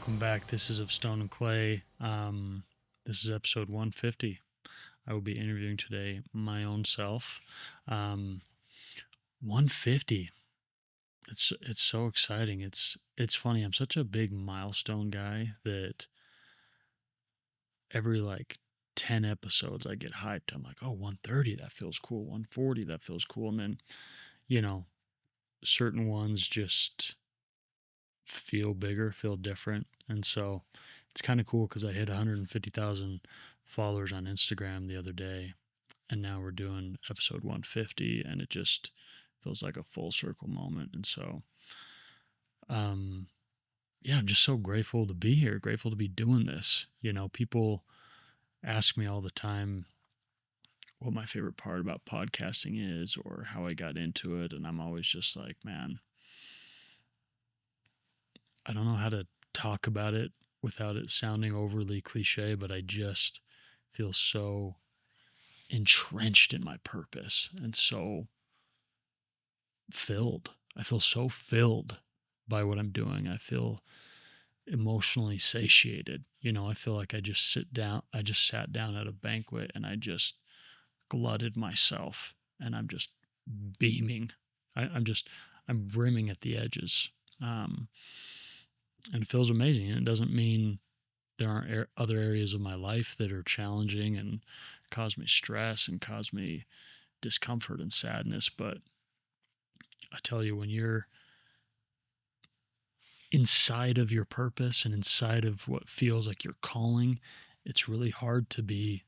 welcome back. This is Of Stone and Clay. This is episode 150. I will be interviewing today my own self. 150. It's so exciting. It's funny. I'm such a big milestone guy that every 10 episodes I get hyped. I'm like, oh, 130, that feels cool. 140, that feels cool. And then, you know, certain ones just feel bigger, feel different. And so it's kind of cool because I hit 150,000 followers on Instagram the other day. And now we're doing episode 150, and it just feels like a full circle moment. And so, um, yeah, I'm just so grateful to be here, grateful to be doing this. People ask me all the time what my favorite part about podcasting is or how I got into it. And I'm always just like, man, I don't know how to talk about it without it sounding overly cliche, but I just feel so entrenched in my purpose and so filled. I feel so filled by what I'm doing. I feel emotionally satiated. I feel like I just sat down at a banquet and I just glutted myself and I'm just beaming. I'm brimming at the edges. Um, and it feels amazing. And it doesn't mean there aren't other areas of my life that are challenging and cause me stress and cause me discomfort and sadness. But I tell you, when you're inside of your purpose and inside of what feels like your calling, it's really hard to be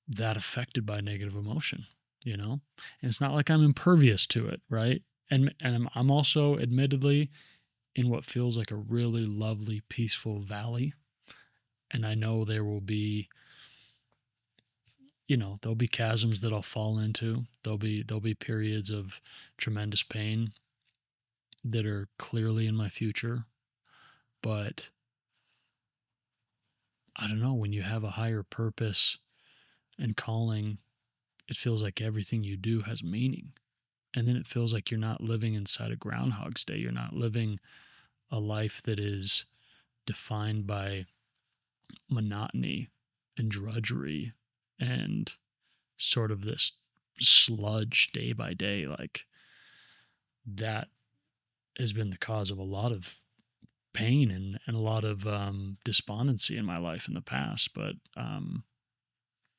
that affected by negative emotion. And it's not like I'm impervious to it, right? And I'm also admittedly in what feels like a really lovely, peaceful valley. And I know there'll be chasms that I'll fall into. There'll be periods of tremendous pain that are clearly in my future. But I don't know, when you have a higher purpose and calling, it feels like everything you do has meaning. And then it feels like you're not living inside a Groundhog's Day. You're not living a life that is defined by monotony and drudgery and sort of this sludge day by day. Like that has been the cause of a lot of pain and a lot of despondency in my life in the past. But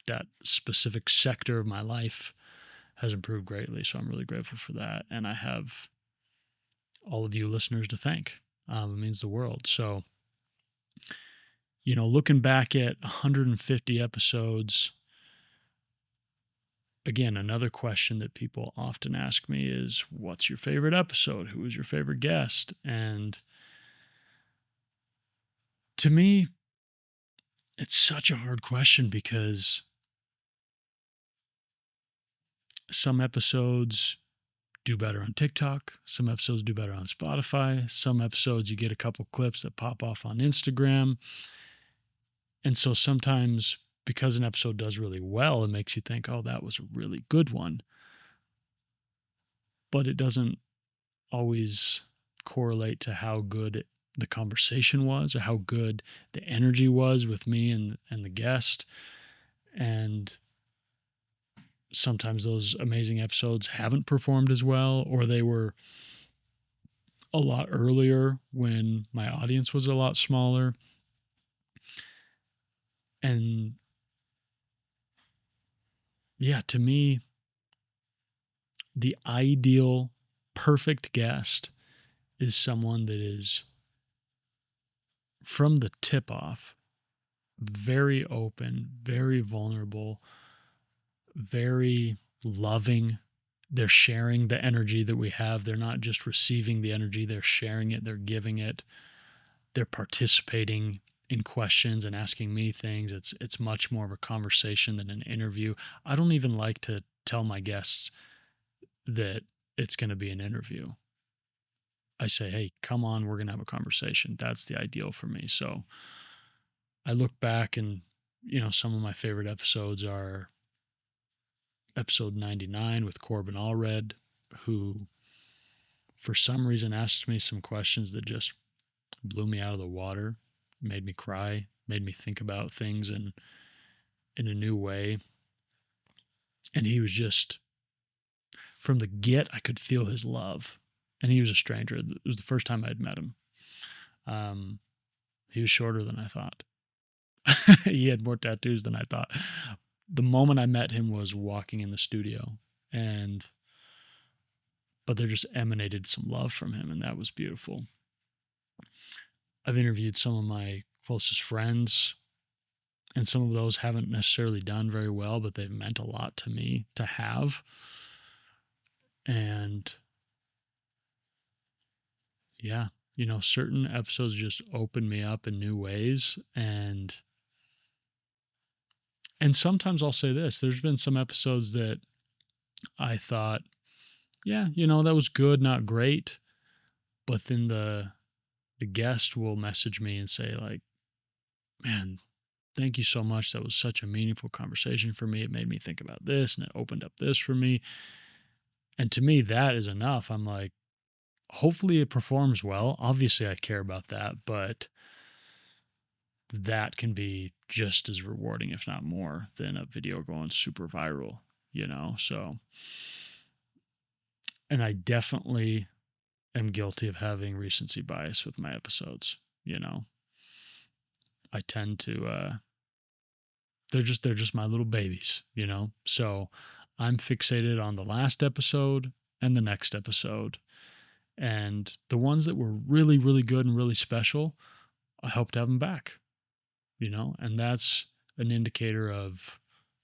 that specific sector of my life has improved greatly. So I'm really grateful for that. And I have all of you listeners to thank. It means the world. So, looking back at 150 episodes, again, another question that people often ask me is, what's your favorite episode? Who was your favorite guest? And to me, it's such a hard question because some episodes do better on TikTok. Some episodes do better on Spotify. Some episodes you get a couple clips that pop off on Instagram. And so sometimes because an episode does really well, it makes you think, oh, that was a really good one. But it doesn't always correlate to how good the conversation was or how good the energy was with me and the guest. And sometimes those amazing episodes haven't performed as well, or they were a lot earlier when my audience was a lot smaller. And yeah, to me, the ideal perfect guest is someone that is from the tip off very open, very vulnerable, very loving. They're sharing the energy that we have. They're not just receiving the energy, they're sharing it, they're giving it, they're participating in questions and asking me things. It's much more of a conversation than an interview. I don't even like to tell my guests that it's going to be an interview. I say, hey, come on, we're going to have a conversation. That's the ideal for me. So I look back and, some of my favorite episodes are episode 99 with Corbin Allred, who for some reason asked me some questions that just blew me out of the water, made me cry, made me think about things in a new way. And he was just, from the get, I could feel his love. And he was a stranger. It was the first time I'd met him. Um, he was shorter than I thought. He had more tattoos than I thought. The moment I met him was walking in the studio, and but there just emanated some love from him, and that was beautiful. I've interviewed some of my closest friends, and some of those haven't necessarily done very well, but they've meant a lot to me to have. And yeah, certain episodes just open me up in new ways. And sometimes I'll say this, there's been some episodes that I thought, yeah, that was good, not great. But then the guest will message me and say, like, man, thank you so much. That was such a meaningful conversation for me. It made me think about this and it opened up this for me. And to me, that is enough. I'm like, hopefully it performs well. Obviously, I care about that, but that can be just as rewarding, if not more, than a video going super viral. So, and I definitely am guilty of having recency bias with my episodes. I tend to they're just my little babies. So I'm fixated on the last episode and the next episode. And the ones that were really, really good and really special, I hope to have them back. And that's an indicator of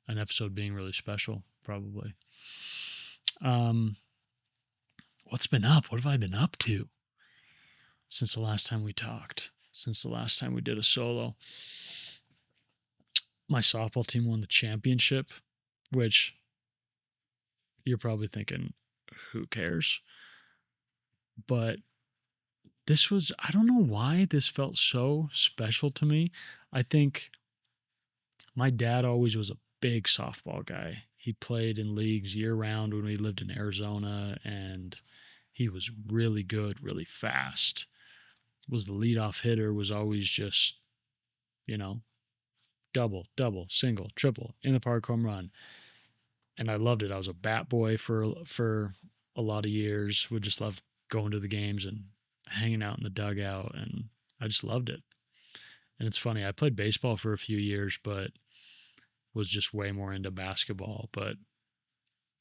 an episode being really special, probably. Um, what's been up? What have I been up to since the last time we talked? Since the last time we did a solo? My softball team won the championship, which you're probably thinking, who cares? But I don't know why this felt so special to me. I think my dad always was a big softball guy. He played in leagues year round when we lived in Arizona, and he was really good, really fast. Was the leadoff hitter, was always just, you know, double, single, triple, in the park home run. And I loved it. I was a bat boy for a lot of years. Would just love going to the games and hanging out in the dugout, and I just loved it. And it's funny, I played baseball for a few years, but was just way more into basketball. But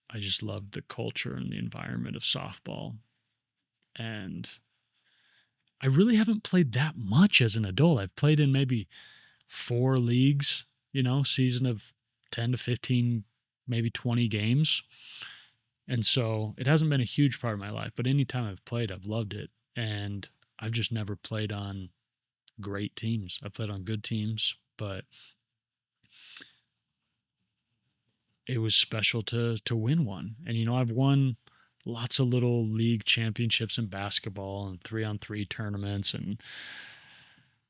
I just loved the culture and the environment of softball. And I really haven't played that much as an adult. I've played in maybe 4 leagues, season of 10 to 15, maybe 20 games. And so it hasn't been a huge part of my life, but anytime I've played, I've loved it. And I've just never played on great teams. I've played on good teams, but it was special to win one. And I've won lots of little league championships in basketball and 3-on-3 tournaments and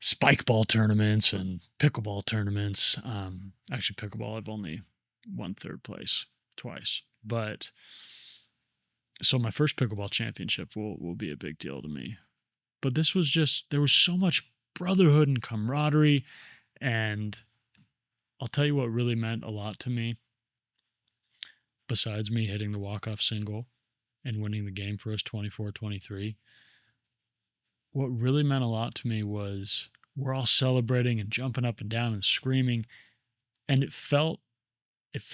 spike ball tournaments and pickleball tournaments. Actually, pickleball, I've only won 3rd place twice. But so my first pickleball championship will be a big deal to me. But this was just, there was so much brotherhood and camaraderie. And I'll tell you what really meant a lot to me, besides me hitting the walk-off single and winning the game for us 24-23. What really meant a lot to me was we're all celebrating and jumping up and down and screaming. And it felt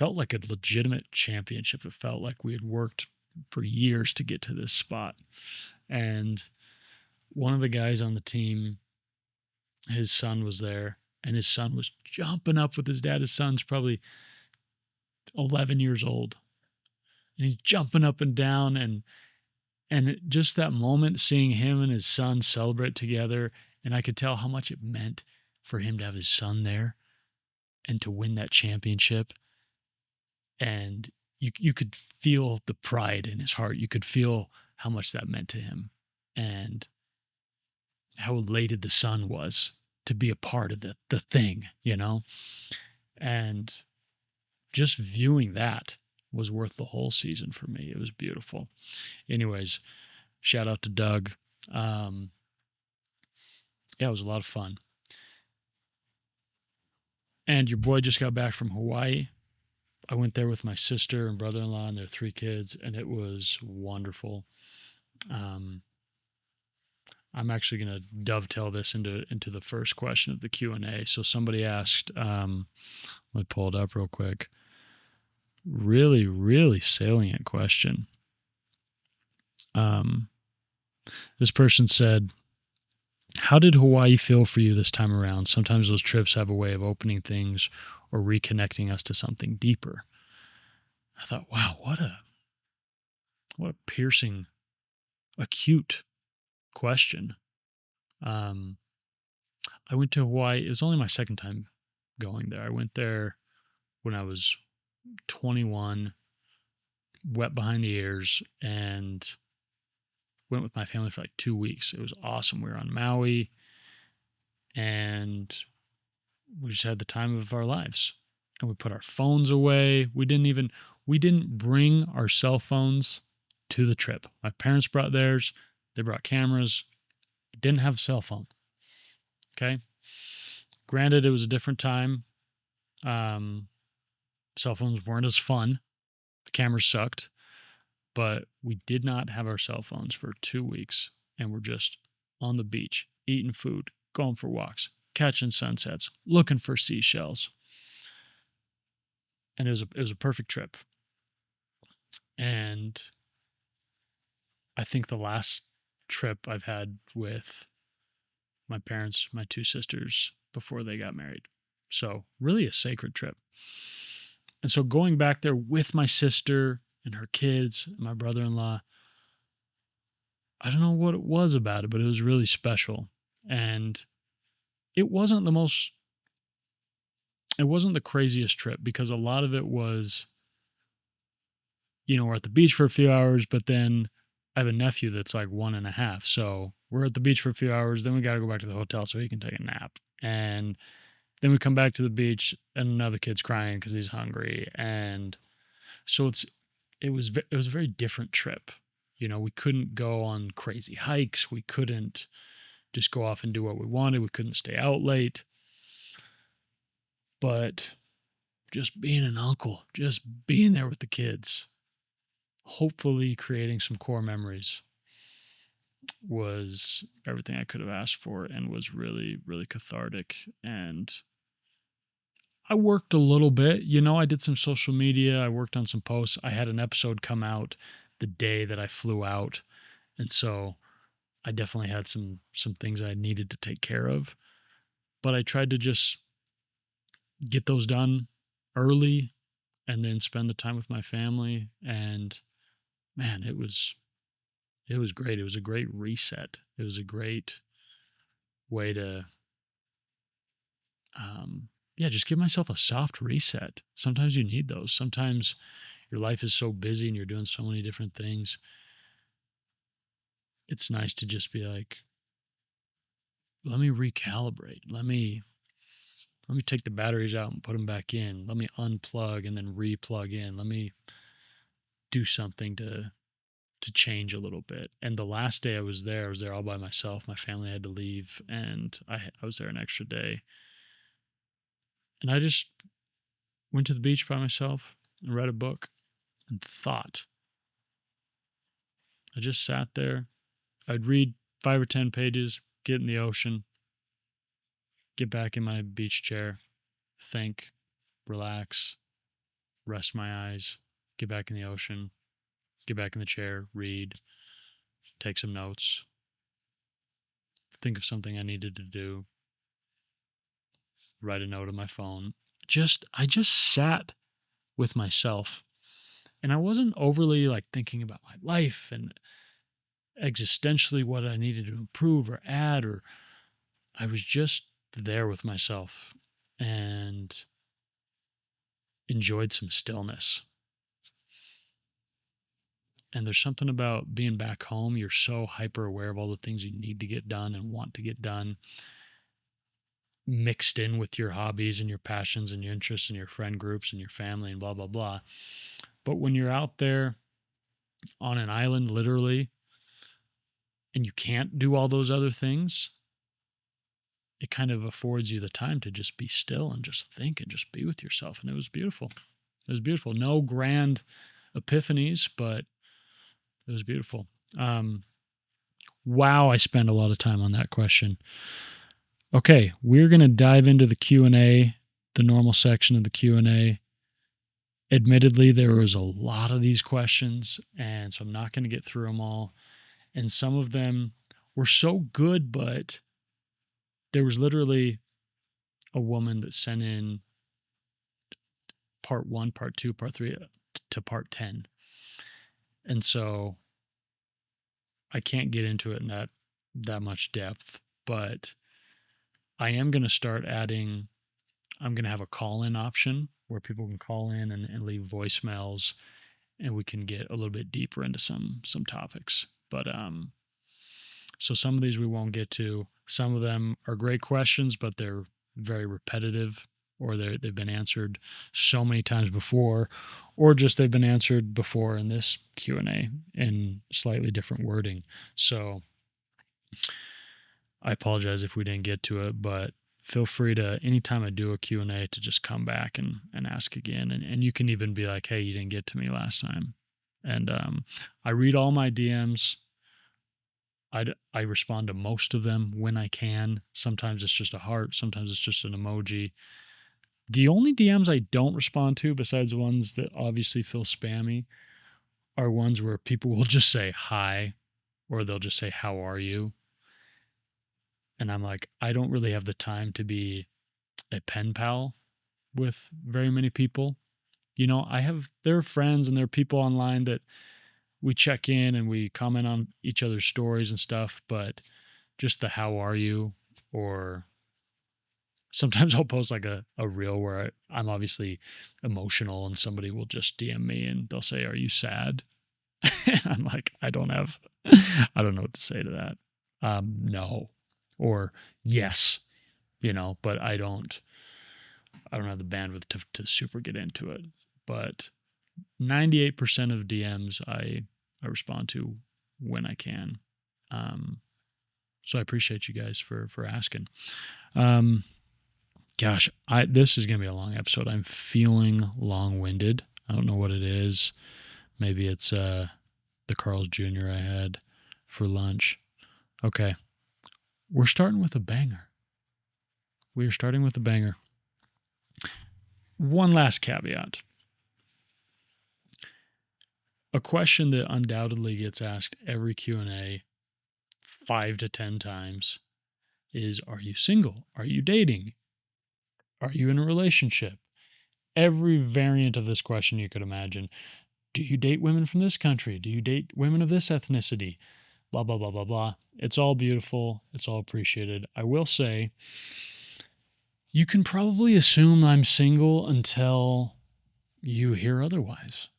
like a legitimate championship. It felt like we had worked for years to get to this spot. And one of the guys on the team, his son was there, and his son was jumping up with his dad. His son's probably 11 years old, and he's jumping up and down. And just that moment, seeing him and his son celebrate together, and I could tell how much it meant for him to have his son there and to win that championship. And you could feel the pride in his heart. You could feel how much that meant to him and how elated the son was to be a part of the thing. And just viewing that was worth the whole season for me. It was beautiful. Anyways, shout out to Doug. Yeah, it was a lot of fun. And your boy just got back from Hawaii. I went there with my sister and brother-in-law and their 3 kids, and it was wonderful. Um, I'm actually going to dovetail this into the first question of the Q&A. So somebody asked, let me pull it up real quick. Really, really salient question. This person said, how did Hawaii feel for you this time around? Sometimes those trips have a way of opening things or reconnecting us to something deeper. I thought, wow, what a piercing, acute question. I went to Hawaii. It was only my second time going there. I went there when I was 21, wet behind the ears, and went with my family for like 2 weeks. It was awesome. We were on Maui, and we just had the time of our lives. And we put our phones away. We didn't bring our cell phones to the trip. My parents brought theirs. They brought cameras. Didn't have a cell phone. Okay. Granted, it was a different time. Cell phones weren't as fun. The cameras sucked, but we did not have our cell phones for 2 weeks, and we're just on the beach, eating food, going for walks, catching sunsets, looking for seashells. And it was a perfect trip. And I think the last trip I've had with my parents, my 2 sisters, before they got married. So really a sacred trip. And so going back there with my sister and her kids, and my brother-in-law, I don't know what it was about it, but it was really special. And it wasn't the craziest trip, because a lot of it was, we're at the beach for a few hours, but then I have a nephew that's like 1.5. So we're at the beach for a few hours, then we got to go back to the hotel so he can take a nap. And then we come back to the beach and another kid's crying because he's hungry. And so it was a very different trip. We couldn't go on crazy hikes. We couldn't just go off and do what we wanted. We couldn't stay out late. But just being an uncle, just being there with the kids, hopefully creating some core memories, was everything I could have asked for, and was really, really cathartic. And I worked a little bit, I did some social media. I worked on some posts. I had an episode come out the day that I flew out. And so I definitely had some things I needed to take care of, but I tried to just get those done early and then spend the time with my family. And man, it was great. It was a great reset. It was a great way to, just give myself a soft reset. Sometimes you need those. Sometimes your life is so busy and you're doing so many different things. It's nice to just be like, let me recalibrate. Let me take the batteries out and put them back in. Let me unplug and then replug in. Let me do something to change a little bit. And the last day I was there all by myself. My family had to leave, and I was there an extra day. And I just went to the beach by myself and read a book and thought. I just sat there. I'd read 5 or 10 pages, get in the ocean, get back in my beach chair, think, relax, rest my eyes, get back in the ocean, get back in the chair, read, take some notes, think of something I needed to do, write a note on my phone. I just sat with myself, and I wasn't overly like thinking about my life and existentially what I needed to improve or add, or I was just there with myself and enjoyed some stillness. And there's something about being back home. You're so hyper aware of all the things you need to get done and want to get done, mixed in with your hobbies and your passions and your interests and your friend groups and your family and blah, blah, blah. But when you're out there on an island, literally, and you can't do all those other things, it kind of affords you the time to just be still and just think and just be with yourself. And it was beautiful. It was beautiful. No grand epiphanies, but it was beautiful. Wow, I spent a lot of time on that question. Okay, we're going to dive into the Q&A, the normal section of the Q&A. Admittedly, there was a lot of these questions, and so I'm not going to get through them all. And some of them were so good, but there was literally a woman that sent in part 1, part 2, part 3 to part 10. And so I can't get into it in that much depth, but I am going to start adding, I'm going to have a call-in option where people can call in and leave voicemails, and we can get a little bit deeper into some topics. But so some of these we won't get to. Some of them are great questions, but they're very repetitive, or they've been answered so many times before, or just they've been answered before in this Q&A in slightly different wording. So I apologize if we didn't get to it, but feel free to, anytime I do a Q&A, to just come back and ask again. And you can even be like, hey, you didn't get to me last time. And I read all my DMs. I respond to most of them when I can. Sometimes it's just a heart. Sometimes it's just an emoji. The only DMs I don't respond to, besides ones that obviously feel spammy, are ones where people will just say hi, or they'll just say, how are you? And I'm like, I don't really have the time to be a pen pal with very many people. You know, there are friends and there are people online that we check in and we comment on each other's stories and stuff, but just the how are you, or sometimes I'll post like a reel where I'm obviously emotional and somebody will just DM me and they'll say, are you sad? And I'm like, I don't know what to say to that. No, or yes, but I don't have the bandwidth to super get into it. But 98% of DMs I respond to when I can. So I appreciate you guys for asking. Gosh, this is going to be a long episode. I'm feeling long-winded. I don't know what it is. Maybe it's the Carl's Jr. I had for lunch. Okay. We're starting with a banger. One last caveat. A question that undoubtedly gets asked every Q&A 5 to 10 times is, are you single? Are you dating? Are you in a relationship? Every variant of this question you could imagine. Do you date women from this country? Do you date women of this ethnicity? Blah, blah, blah, blah, blah. It's all beautiful. It's all appreciated. I will say, you can probably assume I'm single until you hear otherwise.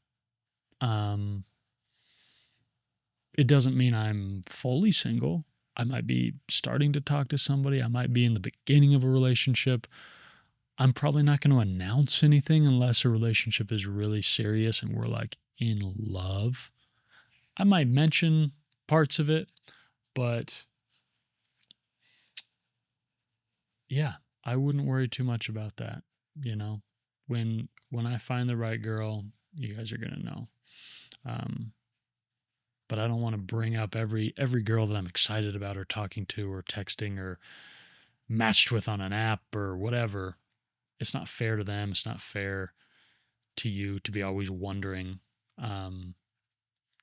It doesn't mean I'm fully single. I might be starting to talk to somebody. I might be in the beginning of a relationship. I'm probably not going to announce anything unless a relationship is really serious and we're like in love. I might mention parts of it, but yeah, I wouldn't worry too much about that. When I find the right girl, you guys are going to know. But I don't want to bring up every girl that I'm excited about or talking to or texting or matched with on an app or whatever. It's not fair to them. It's not fair to you to be always wondering.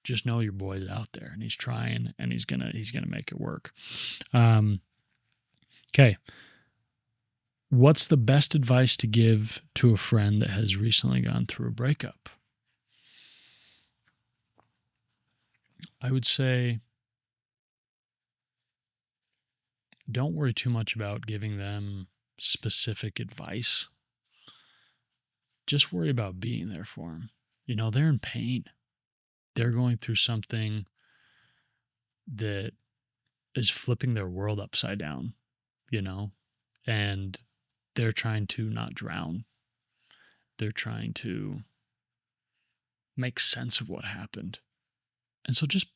Just know your boy's out there and he's trying and he's gonna make it work. Okay. What's the best advice to give to a friend that has recently gone through a breakup? I would say, don't worry too much about giving them specific advice. Just worry about being there for them. They're in pain. They're going through something that is flipping their world upside down, and they're trying to not drown. They're trying to make sense of what happened. And so just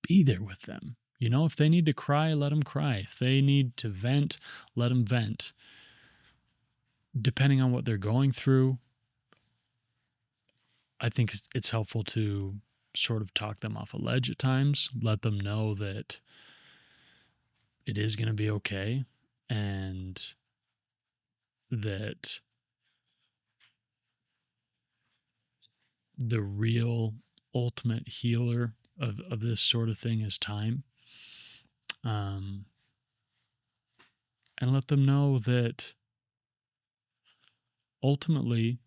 be there with them. If they need to cry, let them cry. If they need to vent, let them vent. Depending on what they're going through, I think it's helpful to sort of talk them off a ledge at times, let them know that it is going to be okay, and that the real ultimate healer of this sort of thing is time. And let them know that ultimately,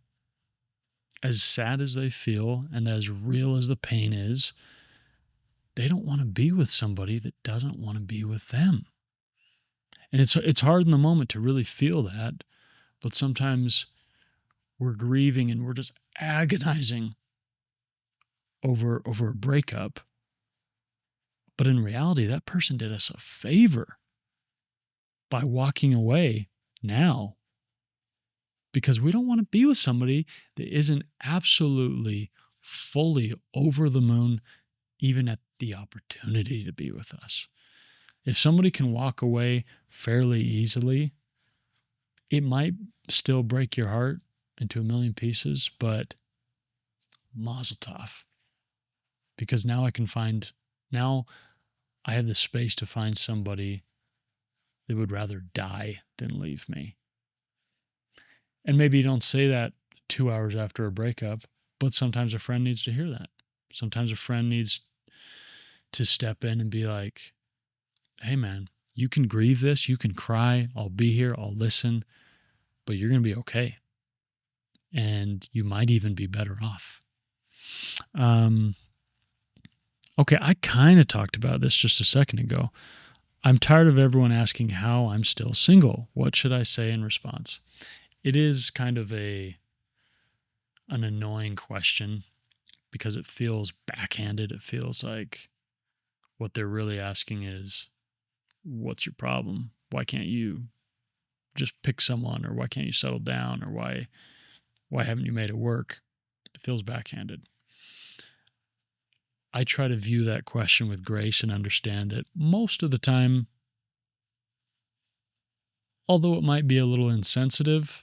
as sad as they feel and as real as the pain is, they don't want to be with somebody that doesn't want to be with them. And it's hard in the moment to really feel that, but sometimes we're grieving and we're just agonizing over a breakup. But in reality, that person did us a favor by walking away now, because we don't want to be with somebody that isn't absolutely fully over the moon, even at the opportunity to be with us. If somebody can walk away fairly easily, it might still break your heart into a million pieces, but mazel tov. Because now I have the space to find somebody that would rather die than leave me. And maybe you don't say that 2 hours after a breakup, but sometimes a friend needs to hear that. Sometimes a friend needs to step in and be like, hey man, you can grieve this, you can cry, I'll be here, I'll listen, but you're going to be okay. And you might even be better off. Okay, I kind of talked about this just a second ago. I'm tired of everyone asking how I'm still single. What should I say in response? It is kind of an annoying question because it feels backhanded. It feels like what they're really asking is, what's your problem? Why can't you just pick someone, or why can't you settle down, or why haven't you made it work? It feels backhanded. I try to view that question with grace and understand that most of the time, although it might be a little insensitive,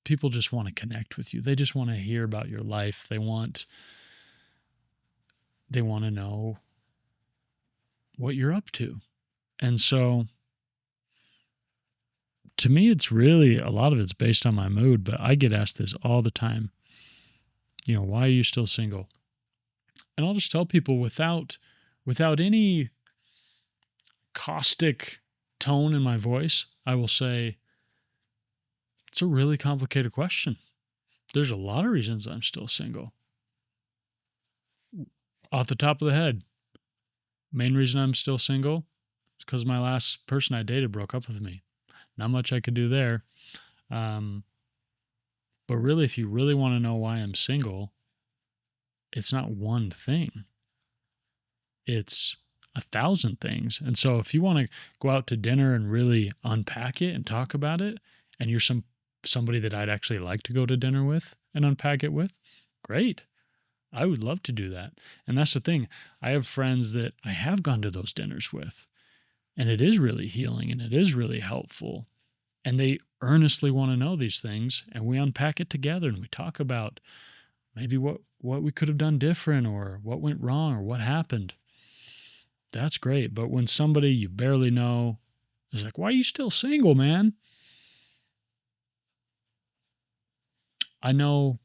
people just want to connect with you. They just want to hear about your life. They want to know what you're up to. And so to me, it's really, a lot of it's based on my mood, but I get asked this all the time. Why are you still single? And I'll just tell people without any caustic tone in my voice, I will say, it's a really complicated question. There's a lot of reasons I'm still single. Off the top of the head, main reason I'm still single is because my last person I dated broke up with me. Not much I could do there. But really, if you really want to know why I'm single, it's not one thing. It's 1,000 things. And so if you want to go out to dinner and really unpack it and talk about it, and you're somebody that I'd actually like to go to dinner with and unpack it with, great. I would love to do that. And that's the thing. I have friends that I have gone to those dinners with, and it is really healing and it is really helpful. And they earnestly want to know these things, and we unpack it together and we talk about maybe what we could have done different, or what went wrong, or what happened. That's great. But when somebody you barely know is like, why are you still single, man? I know,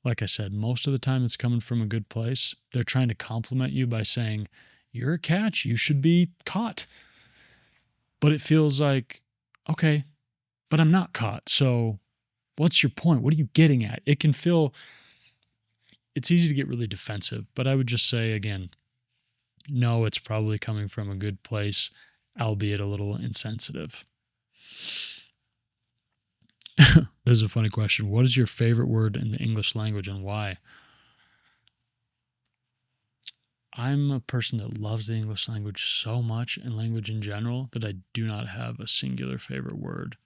like I said, most of the time it's coming from a good place. They're trying to compliment you by saying, you're a catch, you should be caught. But it feels like, okay, but I'm not caught. So what's your point? What are you getting at? It can feel, it's easy to get really defensive, but I would just say again, no, it's probably coming from a good place, albeit a little insensitive. This is a funny question. What is your favorite word in the English language and why? I'm a person that loves the English language so much, and language in general, that I do not have a singular favorite word.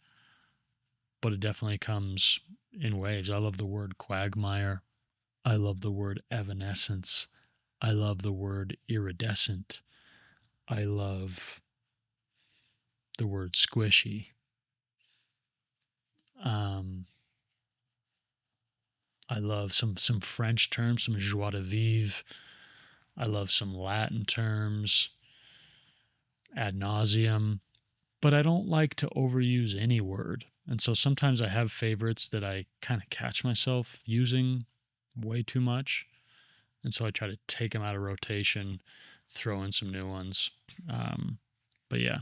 But it definitely comes in waves. I love the word quagmire. I love the word evanescence. I love the word iridescent. I love the word squishy. Um, I love some French terms, some joie de vivre. I love some Latin terms ad nauseum, but I don't like to overuse any word. And so sometimes I have favorites that I kind of catch myself using way too much. And so I try to take them out of rotation, throw in some new ones. Um, but yeah,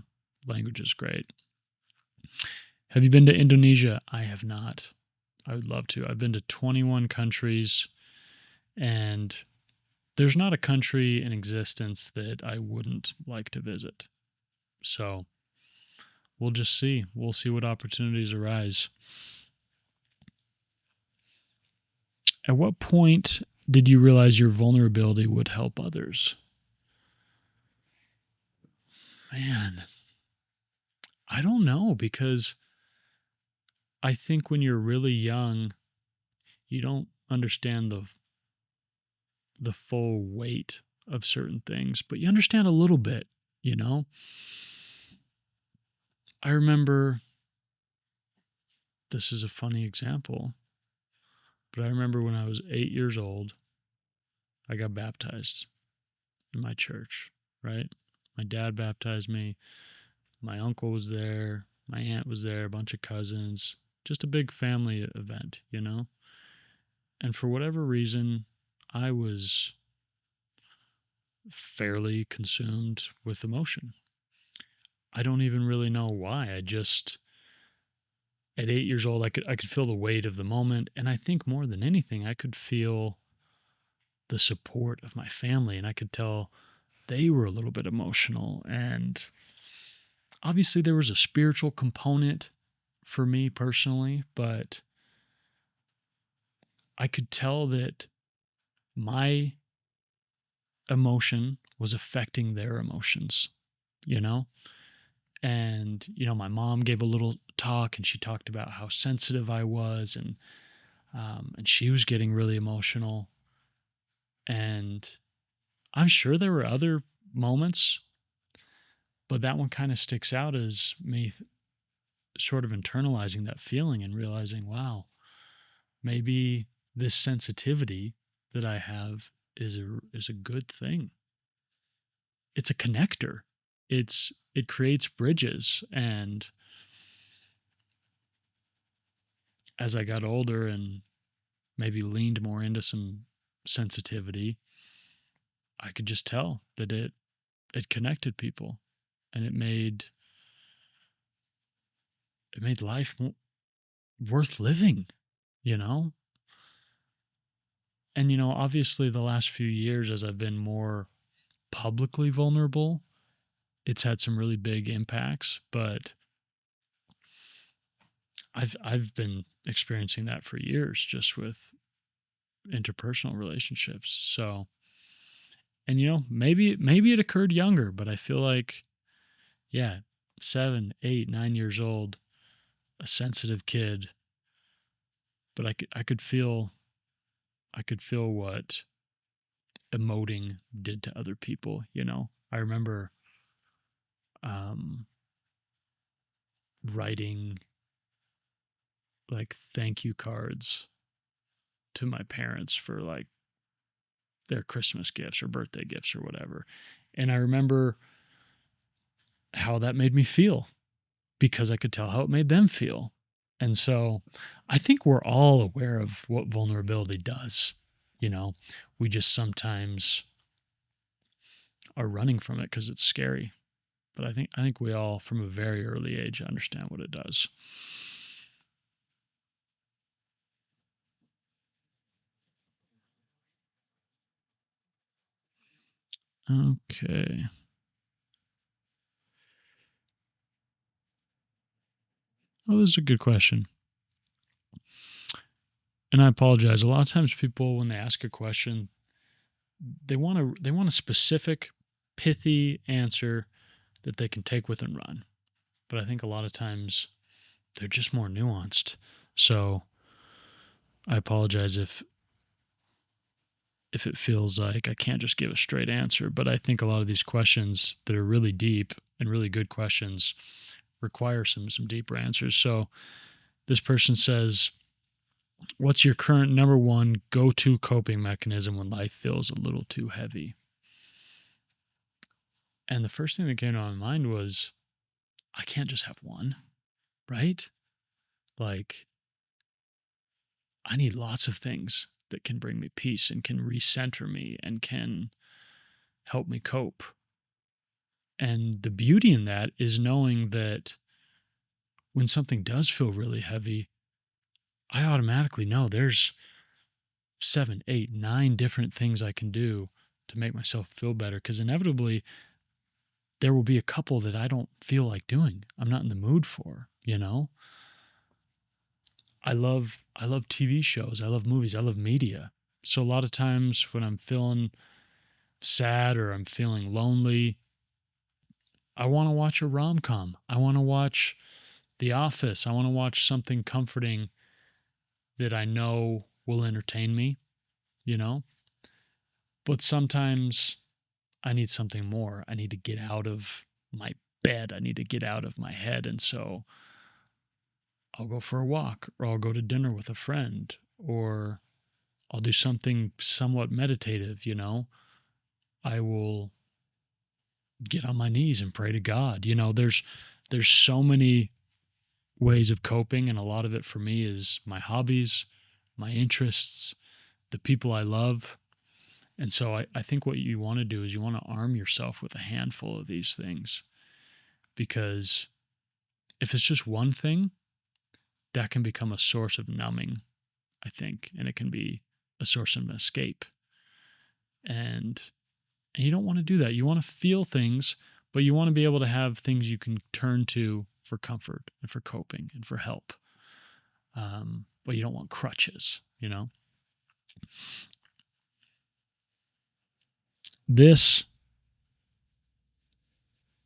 language is great. Have you been to Indonesia? I have not. I would love to. I've been to 21 countries, and there's not a country in existence that I wouldn't like to visit. So we'll just see. We'll see what opportunities arise. At what point did you realize your vulnerability would help others? Man, I don't know, because I think when you're really young, you don't understand the full weight of certain things, but you understand a little bit, you know? I remember, this is a funny example, but I remember when I was 8 years old, I got baptized in my church, right? My dad baptized me. My uncle was there. My aunt was there, a bunch of cousins, just a big family event, you know? And for whatever reason, I was fairly consumed with emotion. I don't even really know why. I just, at 8 years old, I could feel the weight of the moment, and I think more than anything, I could feel the support of my family, and I could tell they were a little bit emotional. And obviously, there was a spiritual component for me personally, but I could tell that my emotion was affecting their emotions, you know? And, my mom gave a little talk, and she talked about how sensitive I was, and she was getting really emotional. And I'm sure there were other moments, but that one kind of sticks out as me sort of internalizing that feeling and realizing, wow, maybe this sensitivity that I have is a good thing. It's a connector. It creates bridges. And as I got older and maybe leaned more into some sensitivity, I could just tell that it connected people, and it made life worth living, you know? And obviously the last few years, as I've been more publicly vulnerable, it's had some really big impacts, but I've been experiencing that for years just with interpersonal relationships. So, and maybe it occurred younger, but I feel like, yeah, 7, 8, 9 years old, a sensitive kid, but I could feel what emoting did to other people. I remember um writing like thank you cards to my parents for like their Christmas gifts or birthday gifts or whatever. And I remember how that made me feel because I could tell how it made them feel. And so I think we're all aware of what vulnerability does. You know, we just sometimes are running from it because it's scary. But I think we all, from a very early age, understand what it does. Okay. Oh, this is a good question. And I apologize. A lot of times people, when they ask a question, they want a specific, pithy answer that they can take with and run. But I think a lot of times they're just more nuanced. So I apologize if if it feels like I can't just give a straight answer. But I think a lot of these questions that are really deep and really good questions require some deeper answers. So this person says, what's your current number one go-to coping mechanism when life feels a little too heavy? And the first thing that came to my mind was, I can't just have one, right? Like, I need lots of things that can bring me peace and can recenter me and can help me cope. And the beauty in that is knowing that when something does feel really heavy, I automatically know there's 7, 8, 9 different things I can do to make myself feel better. Because inevitably, there will be a couple that I don't feel like doing. I'm not in the mood for, you know? I love TV shows, I love movies, I love media. So a lot of times when I'm feeling sad or I'm feeling lonely, I want to watch a rom-com. I want to watch The Office. I want to watch something comforting that I know will entertain me, you know? But sometimes I need something more. I need to get out of my bed. I need to get out of my head. And so I'll go for a walk, or I'll go to dinner with a friend, or I'll do something somewhat meditative, you know? I will get on my knees and pray to God. You know, there's so many ways of coping, and a lot of it for me is my hobbies, my interests, the people I love. And so I think what you want to do is you want to arm yourself with a handful of these things, because if it's just one thing, that can become a source of numbing, I think, and it can be a source of escape. And you don't want to do that. You want to feel things, but you want to be able to have things you can turn to for comfort and for coping and for help. But you don't want crutches, you know? This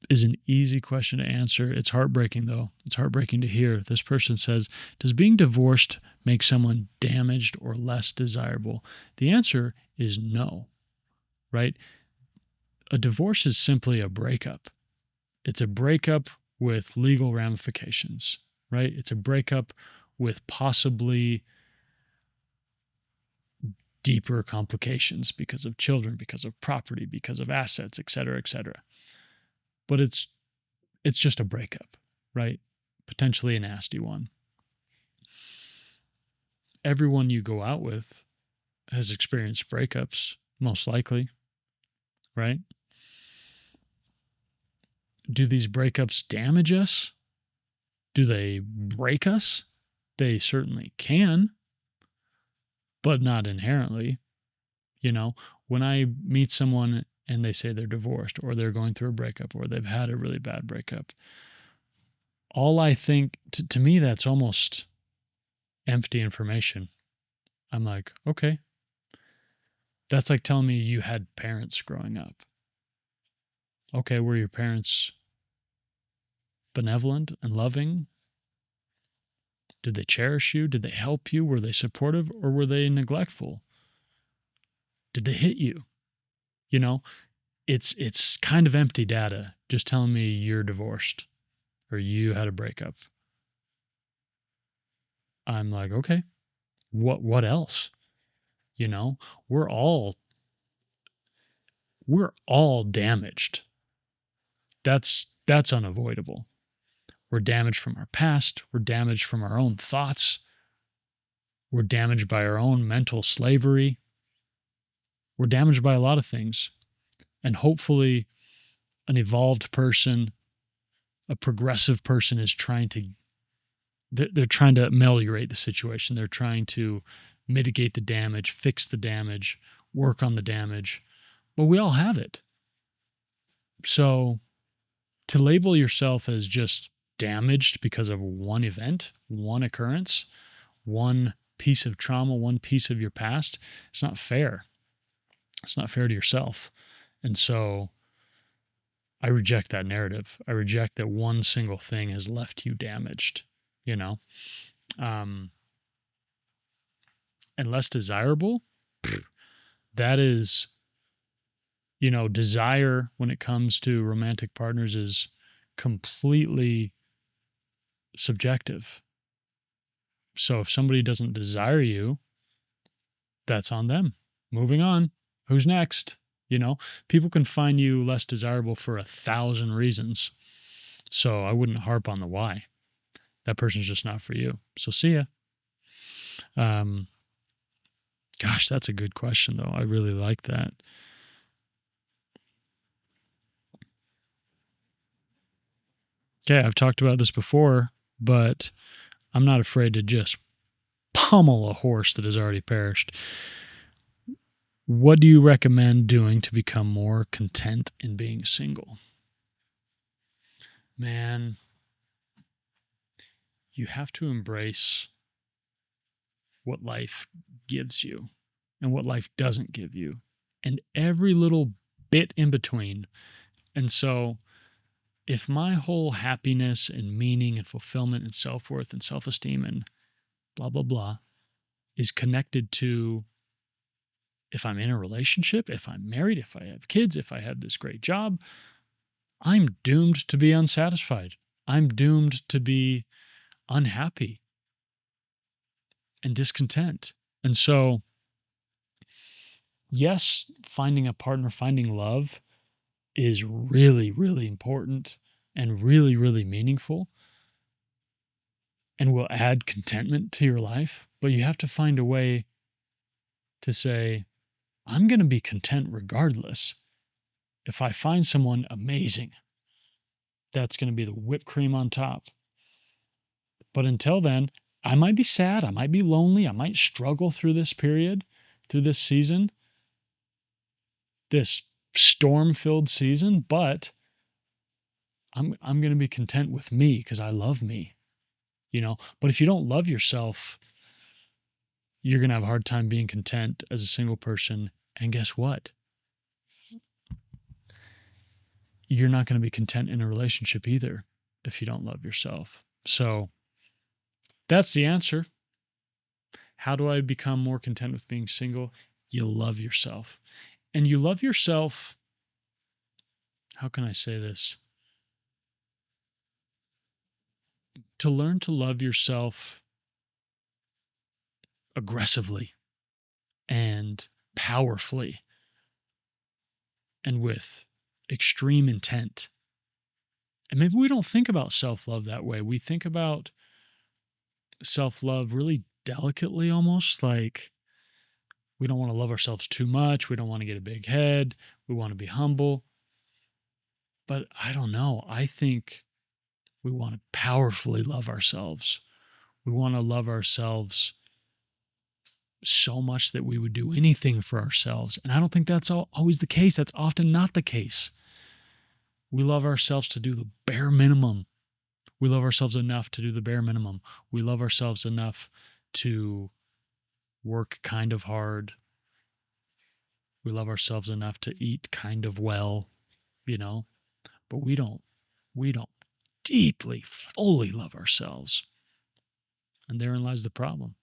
is an easy question to answer. It's heartbreaking, though. It's heartbreaking to hear. This person says, does being divorced make someone damaged or less desirable? The answer is no, right? A divorce is simply a breakup. It's a breakup with legal ramifications, right? It's a breakup with possibly deeper complications because of children, because of property, because of assets, et cetera, et cetera. But it's just a breakup, right? Potentially a nasty one. Everyone you go out with has experienced breakups, most likely, right? Do these breakups damage us? Do they break us? They certainly can, but not inherently. You know, when I meet someone and they say they're divorced or they're going through a breakup or they've had a really bad breakup, all I think, to me, that's almost empty information. I'm like, okay. That's like telling me you had parents growing up. Okay, were your parents benevolent and loving? Did they cherish you? Did they help you? Were they supportive or were they neglectful? Did they hit you? You know, it's kind of empty data just telling me you're divorced or you had a breakup. I'm like, okay, what else? You know, we're all damaged. That's unavoidable. We're damaged from our past, we're damaged from our own thoughts, we're damaged by our own mental slavery. We're damaged by a lot of things. And hopefully an evolved person, a progressive person is trying to they're trying to ameliorate the situation. They're trying to mitigate the damage, fix the damage, work on the damage. But we all have it. So to label yourself as just damaged because of one event, one occurrence, one piece of trauma, one piece of your past, it's not fair. It's not fair to yourself. And so I reject that narrative. I reject that one single thing has left you damaged, you know? And less desirable? that is, desire when it comes to romantic partners is completely subjective. So if somebody doesn't desire you, that's on them. Moving on. Who's next? People can find you less desirable for 1,000 reasons. So I wouldn't harp on the why. That person's just not for you. So see ya. Gosh, that's a good question, though. I really like that. Okay, I've talked about this before, but I'm not afraid to just pummel a horse that has already perished. What do you recommend doing to become more content in being single? Man, you have to embrace what life gives you and what life doesn't give you, and every little bit in between. And so, if my whole happiness and meaning and fulfillment and self worth and self esteem and blah, blah, blah is connected to if I'm in a relationship, if I'm married, if I have kids, if I have this great job, I'm doomed to be unsatisfied. I'm doomed to be unhappy and discontent. And so, yes, finding a partner, finding love is really, really important and really, really meaningful and will add contentment to your life. But you have to find a way to say, I'm going to be content regardless. If I find someone amazing, that's going to be the whipped cream on top. But until then, I might be sad. I might be lonely. I might struggle through this period, through this season, this storm-filled season, but I'm going to be content with me because I love me, But if you don't love yourself, you're going to have a hard time being content as a single person. And guess what? You're not going to be content in a relationship either if you don't love yourself. So that's the answer. How do I become more content with being single? You love yourself. And you love yourself. How can I say this? To learn to love yourself aggressively and powerfully and with extreme intent. And maybe we don't think about self-love that way. We think about self-love really delicately, almost like we don't want to love ourselves too much. We don't want to get a big head. We want to be humble. But I don't know. I think we want to powerfully love ourselves. We want to love ourselves so much that we would do anything for ourselves. And I don't think that's always the case. That's often not the case. We love ourselves to do the bare minimum. We love ourselves enough to do the bare minimum. We love ourselves enough to work kind of hard. We love ourselves enough to eat kind of well, but we don't deeply, fully love ourselves. And therein lies the problem.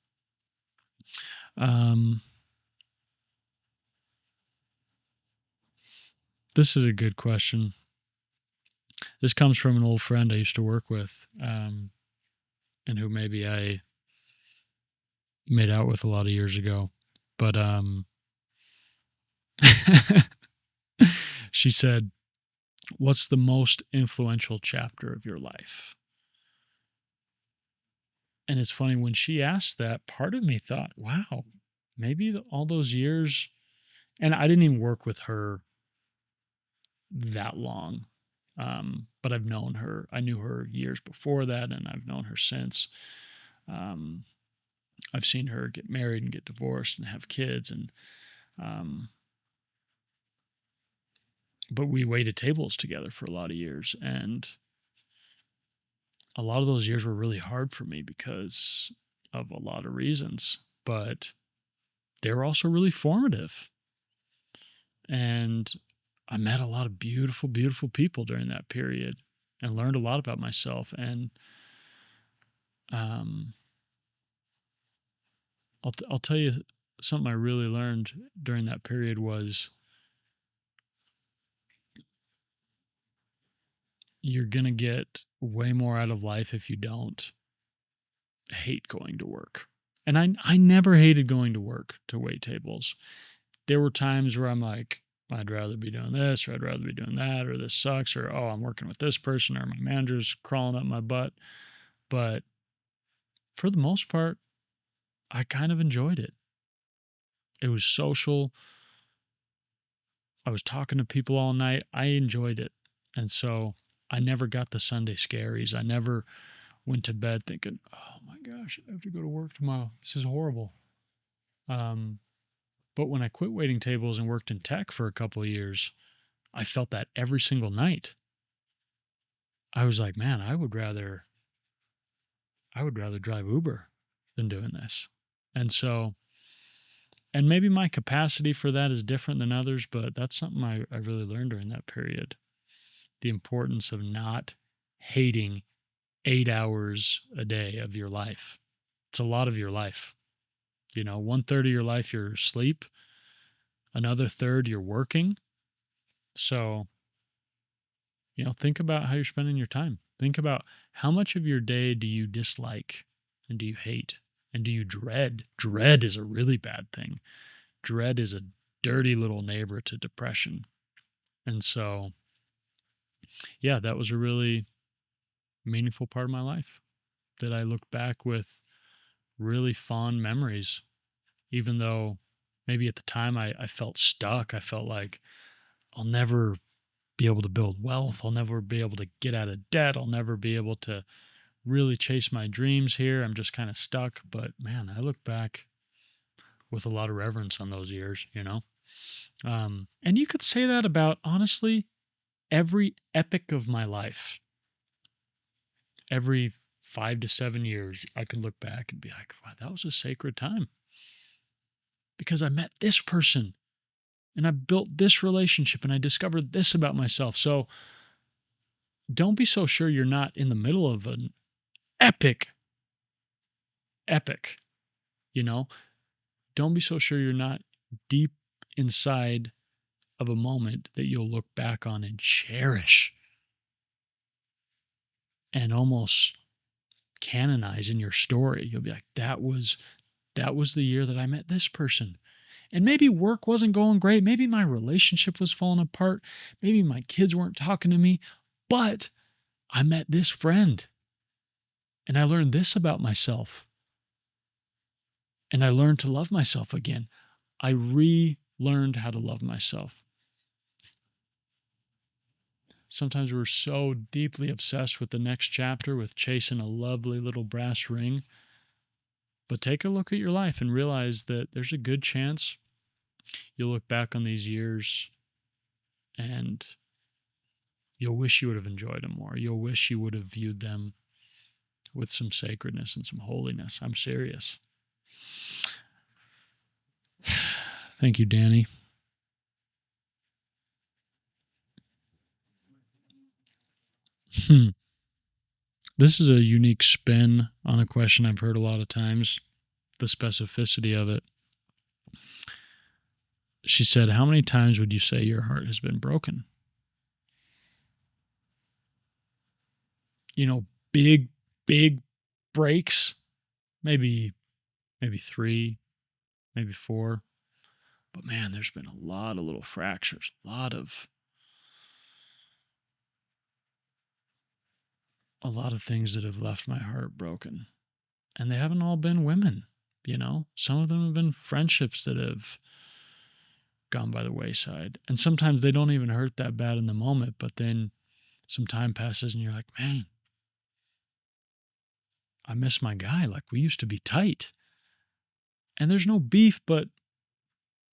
This is a good question. This comes from an old friend I used to work with, and who maybe I made out with a lot of years ago. But she said, "What's the most influential chapter of your life?" And it's funny, when she asked that, part of me thought, wow, maybe all those years, and I didn't even work with her that long. But I've known her. I knew her years before that, and I've known her since. I've seen her get married and get divorced and have kids, and but we waited tables together for a lot of years, and a lot of those years were really hard for me because of a lot of reasons, but they were also really formative. And I met a lot of beautiful, beautiful people during that period and learned a lot about myself. And I'll tell you something I really learned during that period was you're going to get way more out of life if you don't hate going to work. And I never hated going to work to wait tables. There were times where I'm like, I'd rather be doing this, or I'd rather be doing that, or this sucks, or oh, I'm working with this person, or my manager's crawling up my butt. But for the most part, I kind of enjoyed it. It was social. I was talking to people all night. I enjoyed it. And so I never got the Sunday scaries. I never went to bed thinking, oh my gosh, I have to go to work tomorrow. This is horrible. But when I quit waiting tables and worked in tech for a couple of years, I felt that every single night. I was like, man, I would rather drive Uber than doing this. And so, and maybe my capacity for that is different than others, but that's something I really learned during that period. The importance of not hating 8 hours a day of your life. It's a lot of your life. 1/3 of your life you're asleep, another third you're working. So, think about how you're spending your time. Think about how much of your day do you dislike and do you hate and do you dread? Dread is a really bad thing. Dread is a dirty little neighbor to depression. And so, yeah, that was a really meaningful part of my life that I look back with really fond memories, even though maybe at the time I felt stuck. I felt like I'll never be able to build wealth. I'll never be able to get out of debt. I'll never be able to really chase my dreams here. I'm just kind of stuck. But man, I look back with a lot of reverence on those years. And you could say that about, honestly, every epic of my life. Every 5 to 7 years, I could look back and be like, wow, that was a sacred time because I met this person and I built this relationship and I discovered this about myself. So don't be so sure you're not in the middle of an epic, you know? Don't be so sure you're not deep inside of a moment that you'll look back on and cherish and almost canonize in your story. You'll be like, that was the year that I met this person. And maybe work wasn't going great. Maybe my relationship was falling apart. Maybe my kids weren't talking to me, but I met this friend and I learned this about myself. And I learned to love myself again. I relearned how to love myself. Sometimes we're so deeply obsessed with the next chapter, with chasing a lovely little brass ring. But take a look at your life and realize that there's a good chance you'll look back on these years and you'll wish you would have enjoyed them more. You'll wish you would have viewed them with some sacredness and some holiness. I'm serious. Thank you, Danny. This is a unique spin on a question I've heard a lot of times, the specificity of it. She said, how many times would you say your heart has been broken? Big breaks, maybe 3, maybe 4. But man, there's been a lot of little fractures, a lot of things that have left my heart broken. And they haven't all been women, Some of them have been friendships that have gone by the wayside. And sometimes they don't even hurt that bad in the moment, but then some time passes and you're like, man, I miss my guy. Like, we used to be tight. And there's no beef, but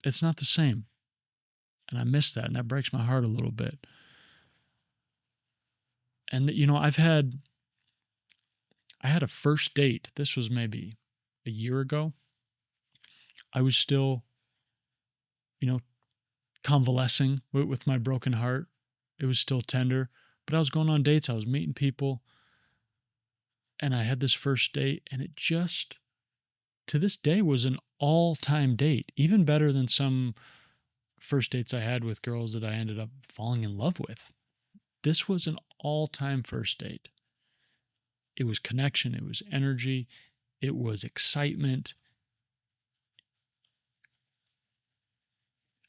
it's not the same. And I miss that. And that breaks my heart a little bit. And, I had a first date. This was maybe a year ago. I was still, convalescing with my broken heart. It was still tender, but I was going on dates. I was meeting people. And I had this first date and it just to this day was an all-time date, even better than some first dates I had with girls that I ended up falling in love with. This was an all-time first date. It was connection, it was energy, it was excitement.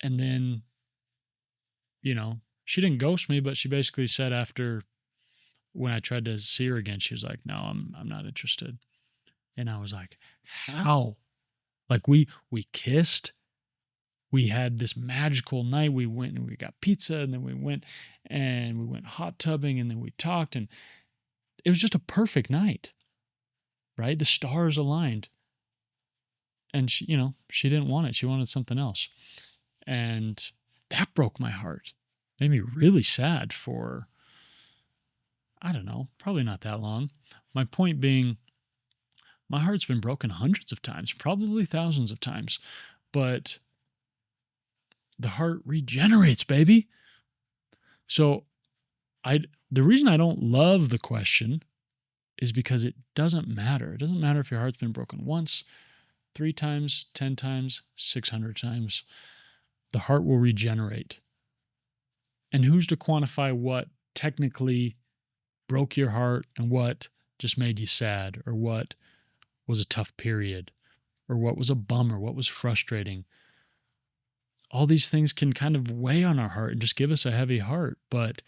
And then, she didn't ghost me, but she basically said after, when I tried to see her again, she was like, "No, I'm not interested." And I was like, "How?" Like we kissed. We had this magical night. We went and we got pizza, and then we went hot tubbing, and then we talked, and it was just a perfect night, right? The stars aligned. And she didn't want it. She wanted something else. And that broke my heart. Made me really sad for, I don't know, probably not that long. My point being, my heart's been broken hundreds of times, probably thousands of times, but the heart regenerates, baby. So the reason I don't love the question is because it doesn't matter. It doesn't matter if your heart's been broken once, 3 times, 10 times, 600 times. The heart will regenerate. And who's to quantify what technically broke your heart and what just made you sad, or what was a tough period, or what was a bummer, what was frustrating? All these things can kind of weigh on our heart and just give us a heavy heart. But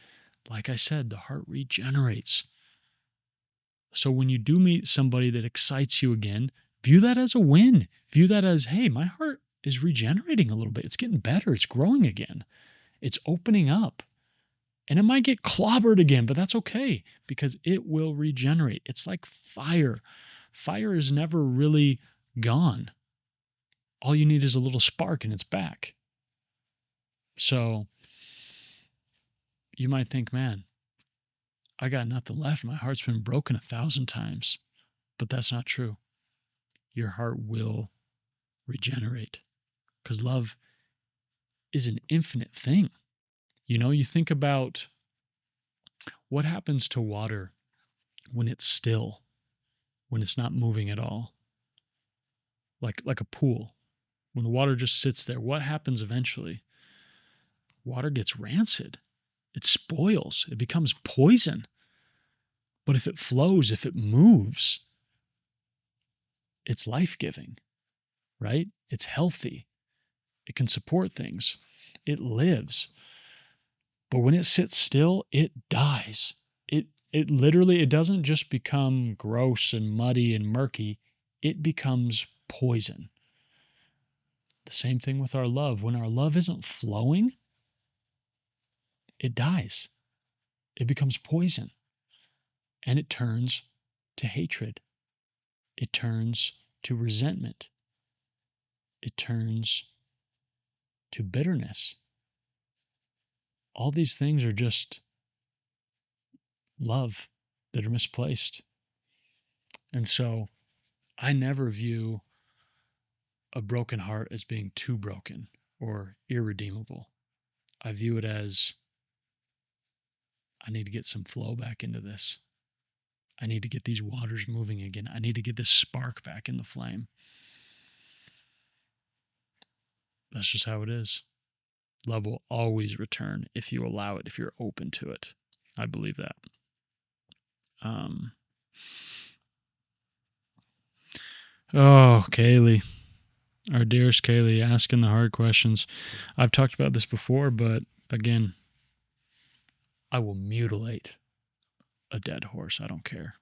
like I said, the heart regenerates. So when you do meet somebody that excites you again, view that as a win. View that as, hey, my heart is regenerating a little bit. It's getting better. It's growing again. It's opening up. And it might get clobbered again, but that's okay because it will regenerate. It's like fire. Fire is never really gone. All you need is a little spark and it's back. So you might think, man, I got nothing left. My heart's been broken 1,000 times. But that's not true. Your heart will regenerate because love is an infinite thing. You think about what happens to water when it's still, when it's not moving at all. Like a pool. When the water just sits there, what happens eventually? Water gets rancid. It spoils. It becomes poison. But if it flows, if it moves, it's life-giving, right? It's healthy. It can support things. It lives. But when it sits still, it dies. It literally, it doesn't just become gross and muddy and murky. It becomes poison. The same thing with our love. When our love isn't flowing, it dies. It becomes poison. And it turns to hatred. It turns to resentment. It turns to bitterness. All these things are just love that are misplaced. And so I never view a broken heart as being too broken or irredeemable. I view it as, I need to get some flow back into this. I need to get these waters moving again. I need to get this spark back in the flame. That's just how it is. Love will always return if you allow it, if you're open to it. I believe that. Kaylee. Our dearest Kaylee, asking the hard questions. I've talked about this before, but again, I will mutilate a dead horse. I don't care.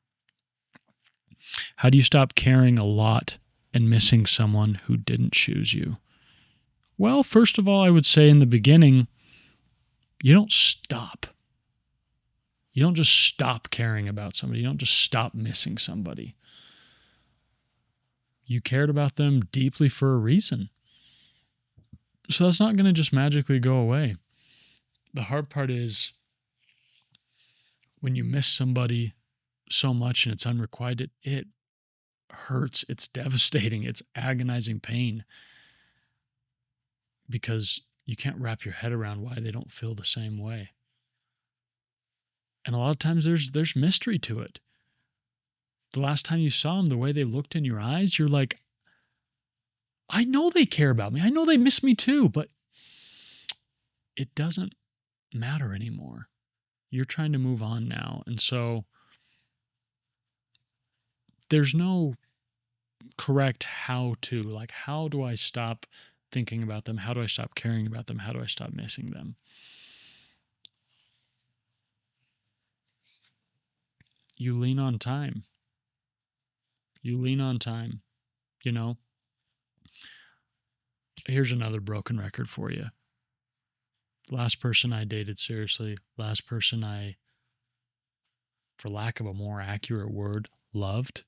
How do you stop caring a lot and missing someone who didn't choose you? Well, first of all, I would say in the beginning, you don't stop. You don't just stop caring about somebody. You don't just stop missing somebody. You cared about them deeply for a reason. So that's not going to just magically go away. The hard part is when you miss somebody so much and it's unrequited, it hurts. It's devastating. It's agonizing pain because you can't wrap your head around why they don't feel the same way. And a lot of times there's mystery to it. The last time you saw them, the way they looked in your eyes, you're like, I know they care about me. I know they miss me too, but it doesn't matter anymore. You're trying to move on now. And so there's no correct how to. Like, how do I stop thinking about them? How do I stop caring about them? How do I stop missing them? You lean on time. You lean on time. You know, here's another broken record for you. Last person I dated seriously, last person I, for lack of a more accurate word, loved.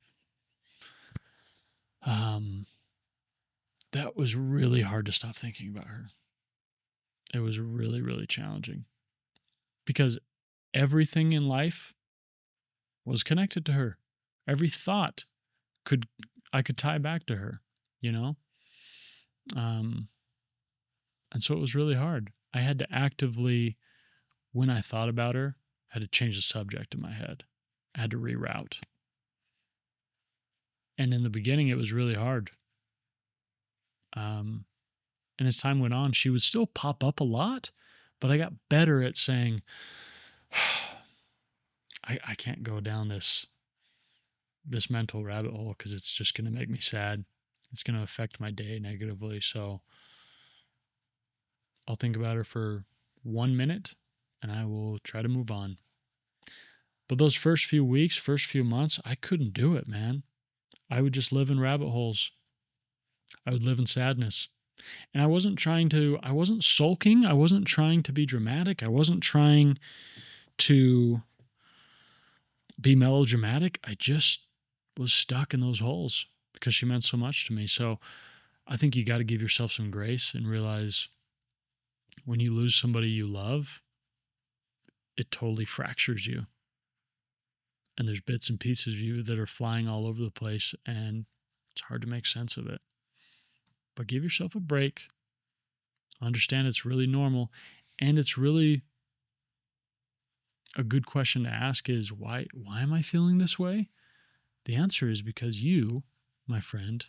That was really hard to stop thinking about her. It was really, really challenging because everything in life was connected to her. Every thought could I could tie back to her, you know? Um, and so it was really hard. I had to actively, when I thought about her, I had to change the subject in my head. I had to reroute. And in the beginning, it was really hard. And as time went on, she would still pop up a lot, but I got better at saying, I can't go down this mental rabbit hole because it's just going to make me sad. It's going to affect my day negatively. So I'll think about her for 1 minute and I will try to move on. But those first few weeks, first few months, I couldn't do it, man. I would just live in rabbit holes. I would live in sadness. And I wasn't sulking. I wasn't trying to be dramatic. I wasn't trying to be melodramatic. I just was stuck in those holes because she meant so much to me. So I think you got to give yourself some grace and realize when you lose somebody you love, it totally fractures you. And there's bits and pieces of you that are flying all over the place, and it's hard to make sense of it. But give yourself a break. Understand it's really normal. And it's really a good question to ask is, why am I feeling this way? The answer is because you, my friend,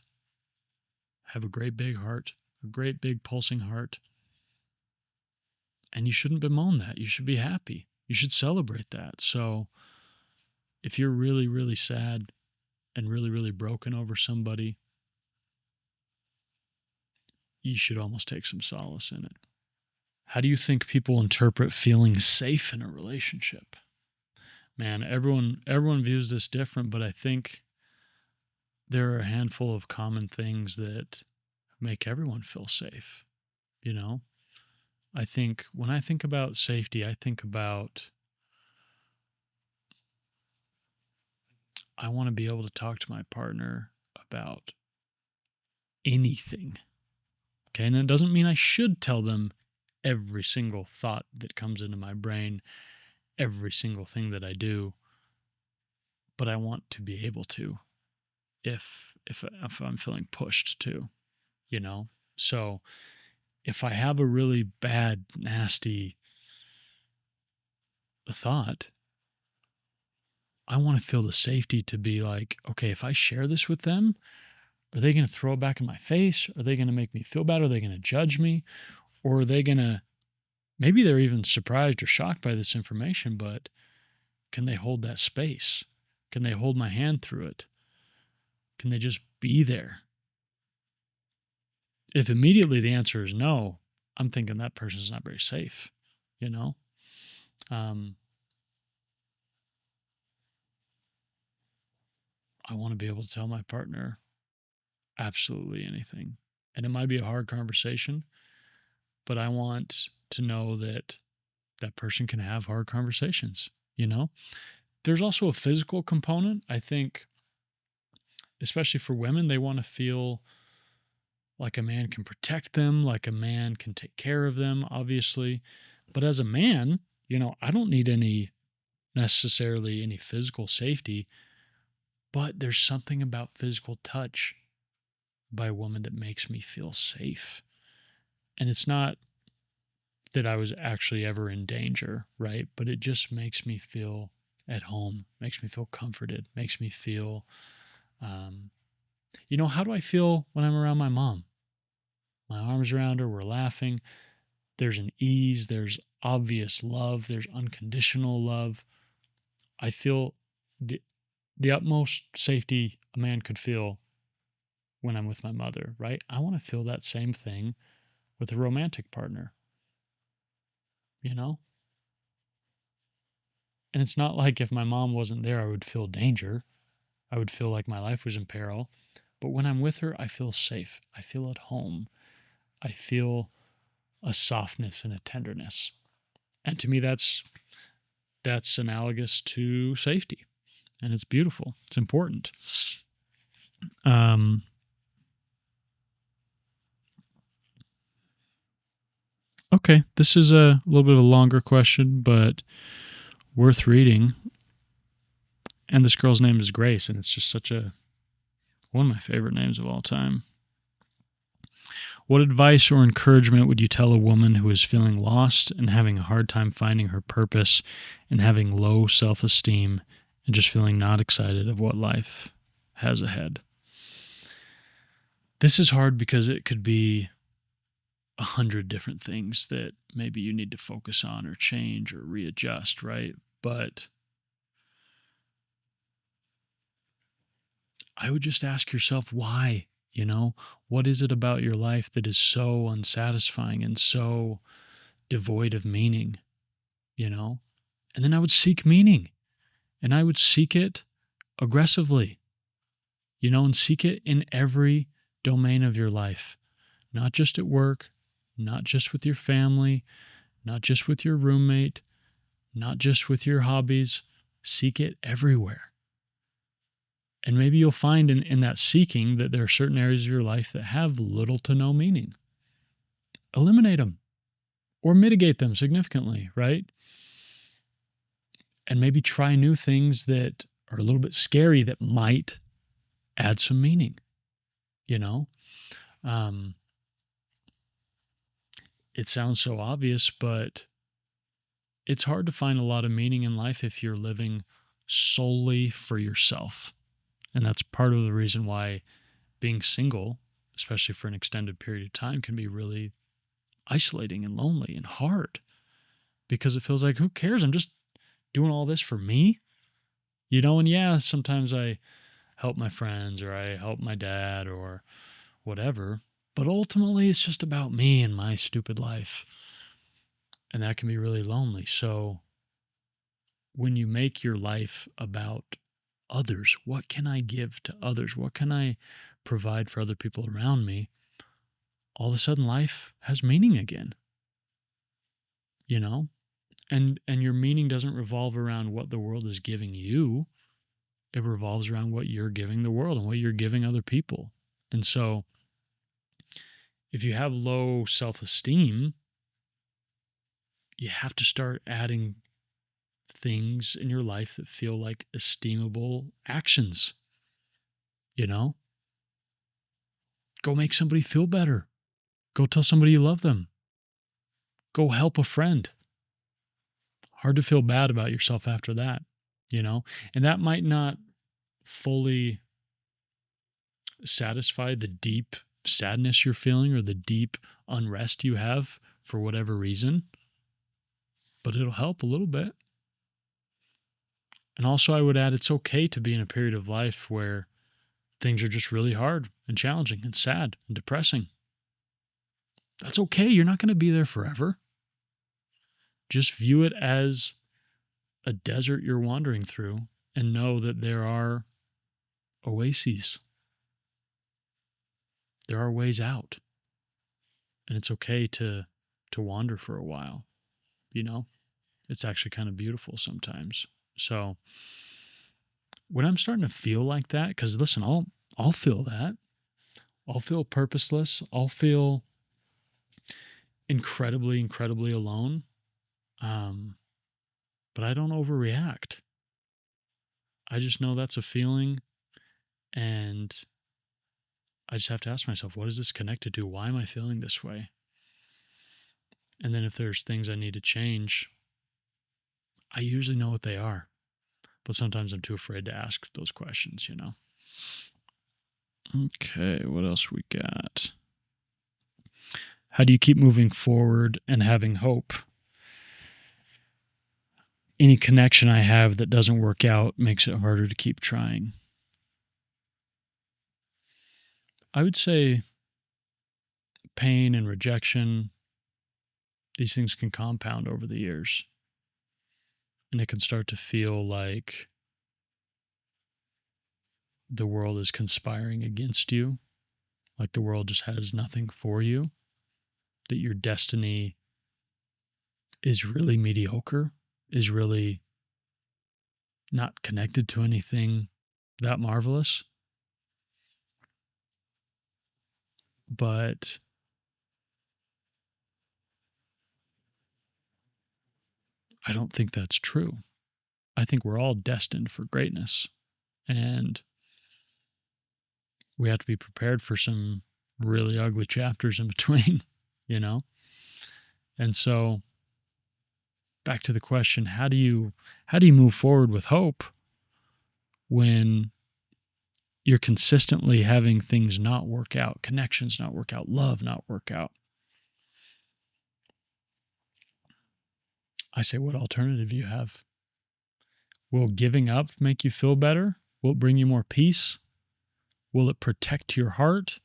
have a great big heart, a great big pulsing heart. And you shouldn't bemoan that. You should be happy. You should celebrate that. So if you're really, really sad and really, really broken over somebody, you should almost take some solace in it. How do you think people interpret feeling safe in a relationship? Man, everyone views this different, but I think there are a handful of common things that make everyone feel safe, you know? I think when I think about safety, I think about I want to be able to talk to my partner about anything. Okay. And it doesn't mean I should tell them every single thought that comes into my brain, every single thing that I do, but I want to be able to if I'm feeling pushed to, you know? So if I have a really bad, nasty thought, I want to feel the safety to be like, okay, if I share this with them, are they going to throw it back in my face? Are they going to make me feel bad? Are they going to judge me? Or are they going to, maybe they're even surprised or shocked by this information, but can they hold that space? Can they hold my hand through it? Can they just be there? If immediately the answer is no, I'm thinking that person's not very safe, you know? I want to be able to tell my partner absolutely anything. And it might be a hard conversation, but I want to know that that person can have hard conversations, you know? There's also a physical component. I think, especially for women, they want to feel like a man can protect them, like a man can take care of them, obviously. But as a man, I don't need necessarily any physical safety, but there's something about physical touch by a woman that makes me feel safe. And it's not that I was actually ever in danger, right? But it just makes me feel at home, makes me feel comforted, makes me feel, how do I feel when I'm around my mom? my arms around her, we're laughing. There's an ease, there's obvious love, there's unconditional love. I feel the the utmost safety a man could feel when I'm with my mother, right? I want to feel that same thing with a romantic partner, you know? And it's not like if my mom wasn't there, I would feel danger. I would feel like my life was in peril. But when I'm with her, I feel safe. I feel at home. I feel a softness and a tenderness. And to me, that's analogous to safety. And it's beautiful. It's important. Okay, this is a little bit of a longer question, but worth reading. And this girl's name is Grace, and it's just such one of my favorite names of all time. What advice or encouragement would you tell a woman who is feeling lost and having a hard time finding her purpose and having low self-esteem and just feeling not excited of what life has ahead? This is hard because it could be 100 different things that maybe you need to focus on or change or readjust, right? But I would just ask yourself why, what is it about your life that is so unsatisfying and so devoid of meaning, you know? And then I would seek meaning and I would seek it aggressively, and seek it in every domain of your life, not just at work, not just with your family, not just with your roommate, not just with your hobbies. Seek it everywhere. And maybe you'll find in that seeking that there are certain areas of your life that have little to no meaning. Eliminate them or mitigate them significantly, right? And maybe try new things that are a little bit scary that might add some meaning, you know? It sounds so obvious, but it's hard to find a lot of meaning in life if you're living solely for yourself. And that's part of the reason why being single, especially for an extended period of time, can be really isolating and lonely and hard because it feels like, who cares? I'm just doing all this for me, and yeah, sometimes I help my friends or I help my dad or whatever, but ultimately it's just about me and my stupid life. And that can be really lonely. So when you make your life about others, what can I give to others? What can I provide for other people around me? All of a sudden life has meaning again, and your meaning doesn't revolve around what the world is giving you. It revolves around what you're giving the world and what you're giving other people. And so if you have low self-esteem, you have to start adding things in your life that feel like esteemable actions. Go make somebody feel better. Go tell somebody you love them. Go help a friend. Hard to feel bad about yourself after that, and that might not fully satisfy the deep sadness you're feeling or the deep unrest you have for whatever reason, but it'll help a little bit. And also, I would add, it's okay to be in a period of life where things are just really hard and challenging and sad and depressing. That's okay. You're not going to be there forever. Just view it as a desert you're wandering through and know that there are oases. There are ways out. And it's okay to wander for a while. It's actually kind of beautiful sometimes. So when I'm starting to feel like that, because listen, I'll feel that. I'll feel purposeless. I'll feel incredibly, incredibly alone. But I don't overreact. I just know that's a feeling, and I just have to ask myself, what is this connected to? Why am I feeling this way? And then if there's things I need to change, I usually know what they are. But sometimes I'm too afraid to ask those questions, Okay, what else we got? How do you keep moving forward and having hope? Any connection I have that doesn't work out makes it harder to keep trying. I would say pain and rejection, these things can compound over the years. And it can start to feel like the world is conspiring against you, like the world just has nothing for you, that your destiny is really mediocre, is really not connected to anything that marvelous. But I don't think that's true. I think we're all destined for greatness. And we have to be prepared for some really ugly chapters in between, you know? And so back to the question, how do you move forward with hope when you're consistently having things not work out, connections not work out, love not work out? I say, what alternative do you have? Will giving up make you feel better? Will it bring you more peace? Will it protect your heart?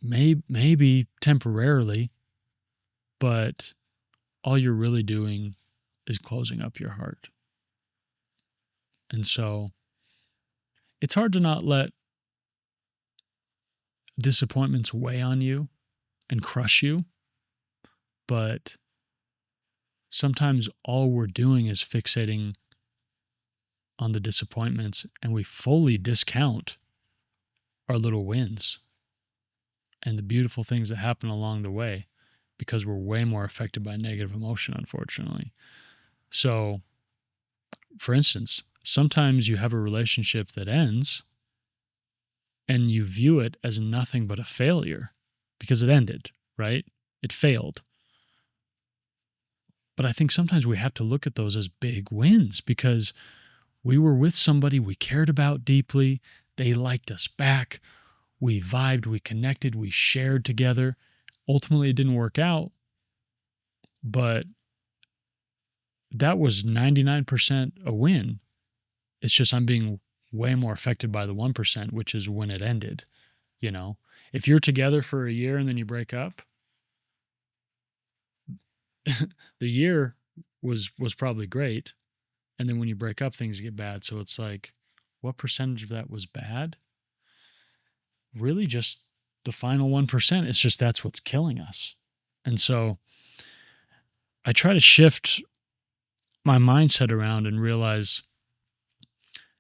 Maybe temporarily, but all you're really doing is closing up your heart. And so it's hard to not let disappointments weigh on you and crush you, but sometimes all we're doing is fixating on the disappointments, and we fully discount our little wins and the beautiful things that happen along the way because we're way more affected by negative emotion, unfortunately. So, for instance, sometimes you have a relationship that ends and you view it as nothing but a failure because it ended, right? It failed. But I think sometimes we have to look at those as big wins because we were with somebody we cared about deeply. They liked us back. We vibed, we connected, we shared together. Ultimately, it didn't work out, but that was 99% a win. It's just I'm being way more affected by the 1%, which is when it ended. You know, if you're together for a year and then you break up, the year was probably great. And then when you break up, things get bad. So it's like, what percentage of that was bad? Really just the final 1%. It's just that's what's killing us. And so I try to shift my mindset around and realize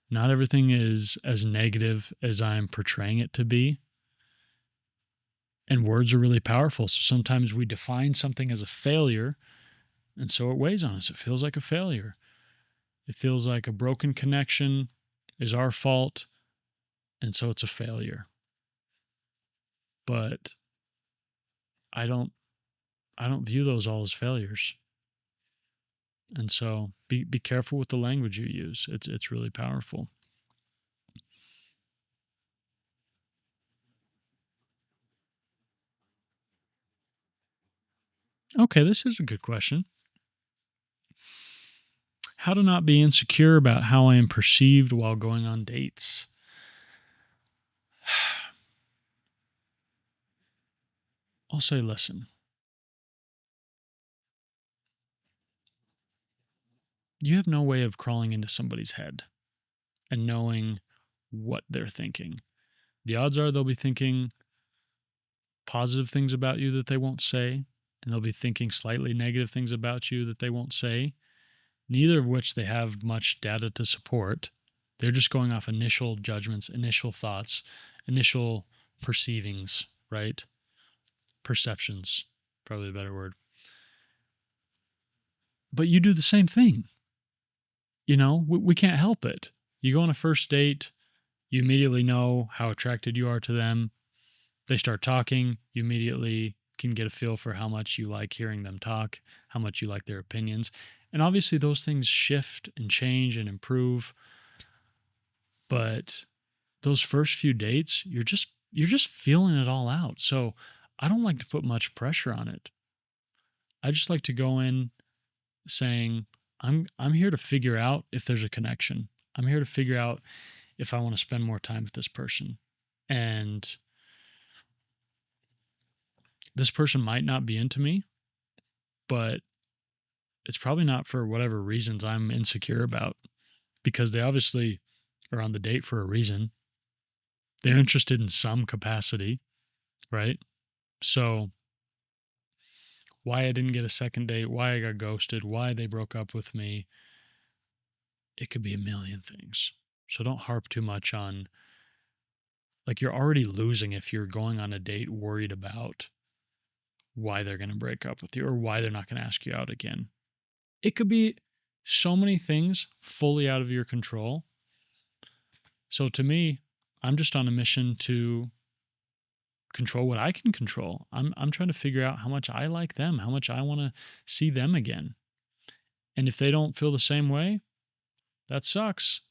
not everything is as negative as I'm portraying it to be. And words are really powerful. So sometimes we define something as a failure, and so it weighs on us. It feels like a failure. It feels like a broken connection is our fault, and so it's a failure. But I don't view those all as failures. And so be careful with the language you use. It's really powerful. Okay, this is a good question. How to not be insecure about how I am perceived while going on dates. I'll say, listen, you have no way of crawling into somebody's head and knowing what they're thinking. The odds are they'll be thinking positive things about you that they won't say, and they'll be thinking slightly negative things about you that they won't say, neither of which they have much data to support. They're just going off initial judgments, initial thoughts, initial perceivings, right? Perceptions, probably a better word. But you do the same thing. You know, we can't help it. You go on a first date, you immediately know how attracted you are to them. They start talking, you immediately can get a feel for how much you like hearing them talk, how much you like their opinions. And obviously those things shift and change and improve. But those first few dates, you're just feeling it all out. So I don't like to put much pressure on it. I just like to go in saying, I'm here to figure out if there's a connection. I'm here to figure out if I want to spend more time with this person. And this person might not be into me, but it's probably not for whatever reasons I'm insecure about, because they obviously are on the date for a reason. They're interested in some capacity, right? So why I didn't get a second date, why I got ghosted, why they broke up with me, it could be a million things. So don't harp too much on, like, you're already losing if you're going on a date worried about why they're going to break up with you or why they're not going to ask you out again. It could be so many things fully out of your control. So to me, I'm just on a mission to control what I can control. I'm trying to figure out how much I like them, how much I want to see them again. And if they don't feel the same way, that sucks.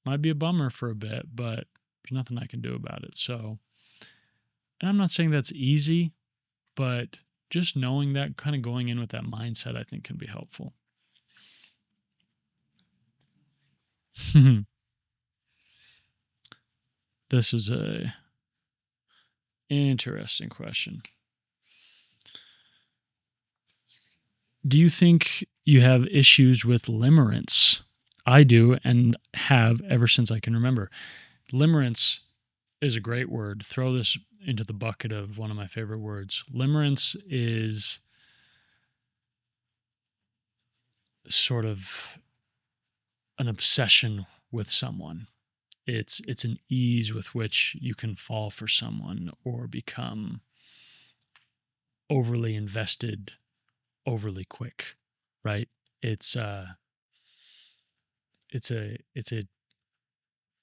Might be a bummer for a bit, but there's nothing I can do about it. So, and I'm not saying that's easy, but just knowing that, kind of going in with that mindset, I think can be helpful. This is a interesting question. Do you think you have issues with limerence? I do, and have ever since I can remember. Limerence is a great word. Throw this into the bucket of one of my favorite words. Limerence is sort of an obsession with someone. It's an ease with which you can fall for someone or become overly invested overly quick, right? It's it's a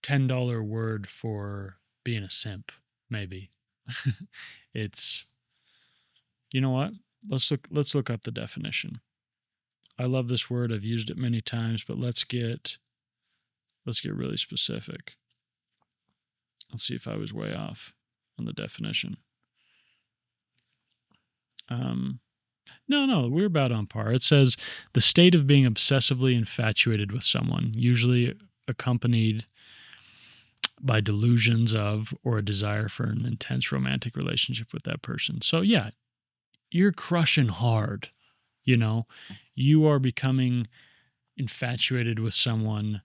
$10 word for being a simp, maybe. It's, you know what? Let's look up the definition. I love this word. I've used it many times, but let's get really specific. Let's see if I was way off on the definition. No, we're about on par. It says the state of being obsessively infatuated with someone, usually accompanied by delusions of or a desire for an intense romantic relationship with that person. So yeah, you're crushing hard, you know. You are becoming infatuated with someone,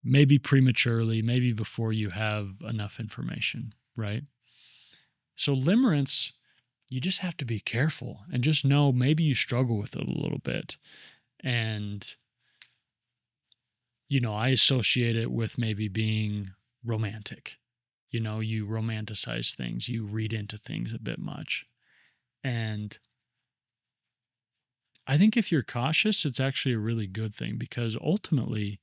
maybe prematurely, maybe before you have enough information, right? So limerence, you just have to be careful and just know maybe you struggle with it a little bit. And, I associate it with maybe being romantic. You romanticize things, you read into things a bit much. And I think if you're cautious, it's actually a really good thing, because ultimately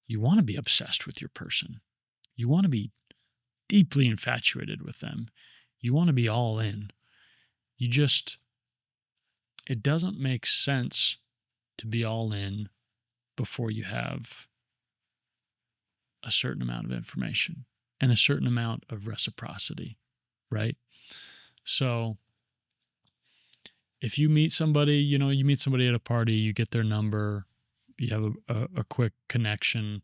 you want to be obsessed with your person. You want to be deeply infatuated with them. You want to be all in. It doesn't make sense to be all in before you have a certain amount of information and a certain amount of reciprocity, right? So if you meet somebody, you meet somebody at a party, you get their number, you have a quick connection.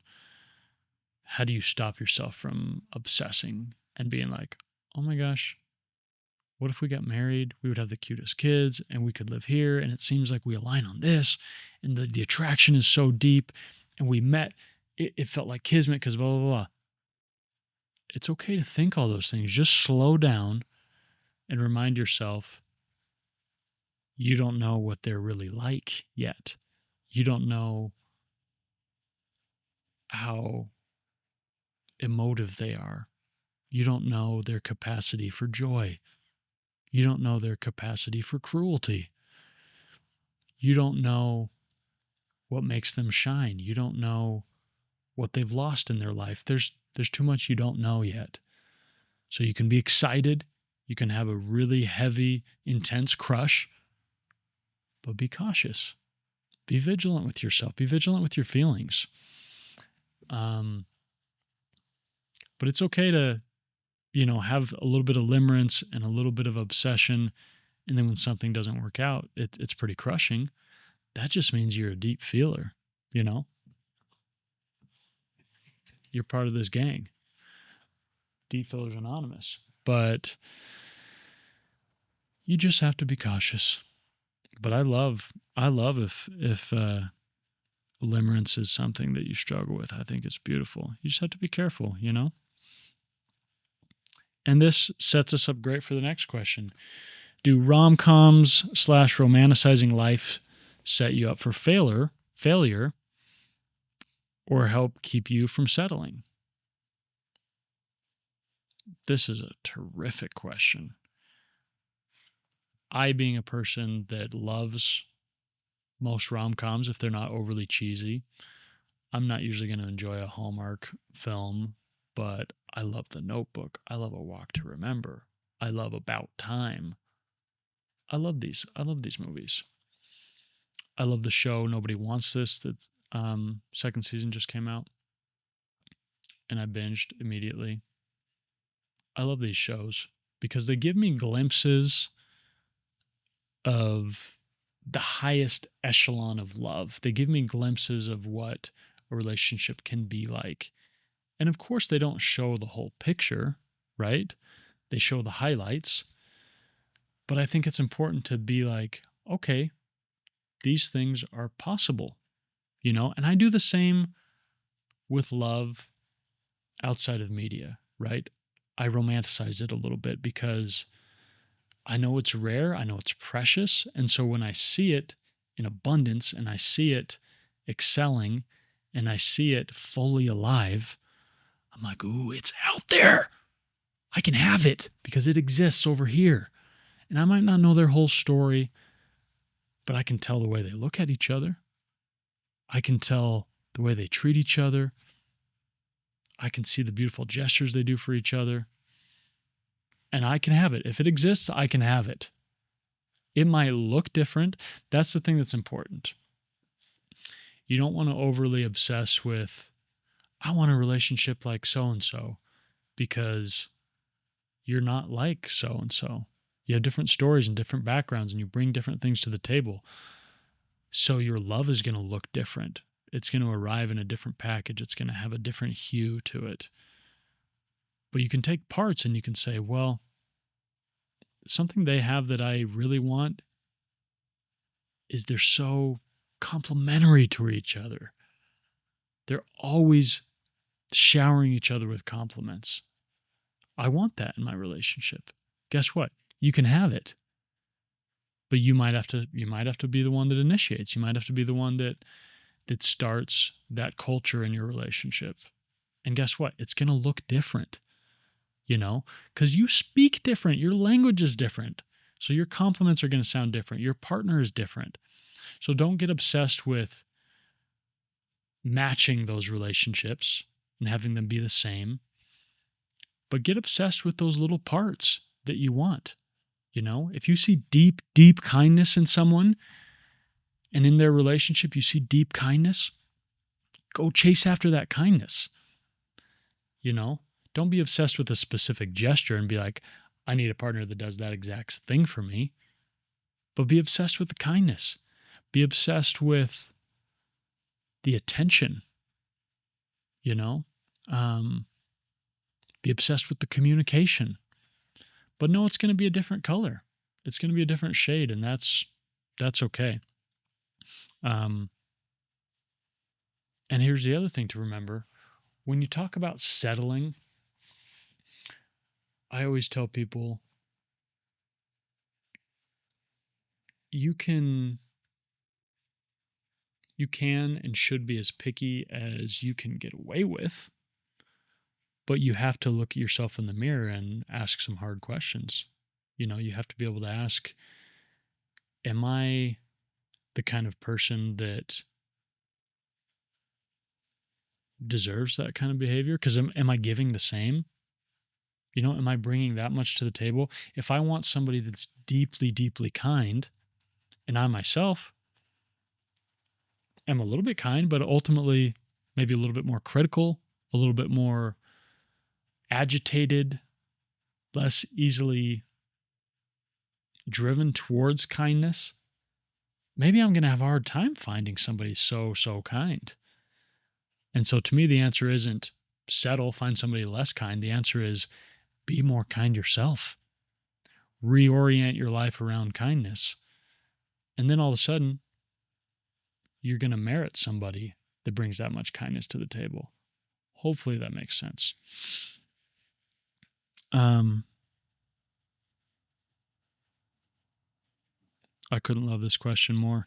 How do you stop yourself from obsessing and being like, oh my gosh, what if we got married? We would have the cutest kids and we could live here. And it seems like we align on this. And the attraction is so deep. And we met, it felt like kismet because blah, blah, blah. It's okay to think all those things. Just slow down and remind yourself you don't know what they're really like yet. You don't know how emotive they are. You don't know their capacity for joy. You don't know their capacity for cruelty. You don't know what makes them shine. You don't know what they've lost in their life. There's too much you don't know yet. So you can be excited. You can have a really heavy, intense crush, but be cautious. Be vigilant with yourself. Be vigilant with your feelings. But it's okay to, have a little bit of limerence and a little bit of obsession, and then when something doesn't work out, it's pretty crushing. That just means you're a deep feeler, you know? You're part of this gang. Deep Feelers Anonymous. But you just have to be cautious. But I love if limerence is something that you struggle with. I think it's beautiful. You just have to be careful, And this sets us up great for the next question. Do rom-coms / romanticizing life set you up for failure, or help keep you from settling? This is a terrific question. I, being a person that loves most rom-coms, if they're not overly cheesy, I'm not usually going to enjoy a Hallmark film, but I love The Notebook. I love A Walk to Remember. I love About Time. I love these movies. I love the show Nobody Wants This, that second season just came out, and I binged immediately. I love these shows because they give me glimpses of the highest echelon of love. They give me glimpses of what a relationship can be like. And of course, they don't show the whole picture, right? They show the highlights. But I think it's important to be like, okay, these things are possible, And I do the same with love outside of media, right? I romanticize it a little bit because I know it's rare, I know it's precious, and so when I see it in abundance and I see it excelling and I see it fully alive, I'm like, ooh, it's out there. I can have it because it exists over here. And I might not know their whole story, but I can tell the way they look at each other. I can tell the way they treat each other. I can see the beautiful gestures they do for each other. And I can have it. If it exists, I can have it. It might look different. That's the thing that's important. You don't want to overly obsess with, I want a relationship like so-and-so, because you're not like so-and-so. You have different stories and different backgrounds, and you bring different things to the table. So your love is going to look different. It's going to arrive in a different package. It's going to have a different hue to it. But you can take parts and you can say, well, something they have that I really want is they're so complementary to each other. They're always showering each other with compliments. I want that in my relationship. Guess what? You can have it. But you might have to be the one that initiates. You might have to be the one that starts that culture in your relationship. And guess what? It's going to look different. Because you speak different. Your language is different. So your compliments are going to sound different. Your partner is different. So don't get obsessed with matching those relationships and having them be the same. But get obsessed with those little parts that you want. If you see deep, deep kindness in someone and in their relationship, you see deep kindness, go chase after that kindness. Don't be obsessed with a specific gesture and be like, I need a partner that does that exact thing for me. But be obsessed with the kindness. Be obsessed with the attention, be obsessed with the communication. But no, it's going to be a different color. It's going to be a different shade, and that's okay. And here's the other thing to remember. When you talk about settling, I always tell people, you can and should be as picky as you can get away with, but you have to look at yourself in the mirror and ask some hard questions. You have to be able to ask, am I the kind of person that deserves that kind of behavior? Because am I giving the same? Am I bringing that much to the table? If I want somebody that's deeply, deeply kind, and I myself am a little bit kind, but ultimately maybe a little bit more critical, a little bit more agitated, less easily driven towards kindness, maybe I'm going to have a hard time finding somebody so kind. And so to me, the answer isn't settle, find somebody less kind. The answer is be more kind yourself. Reorient your life around kindness. And then all of a sudden, you're going to merit somebody that brings that much kindness to the table. Hopefully that makes sense. I couldn't love this question more.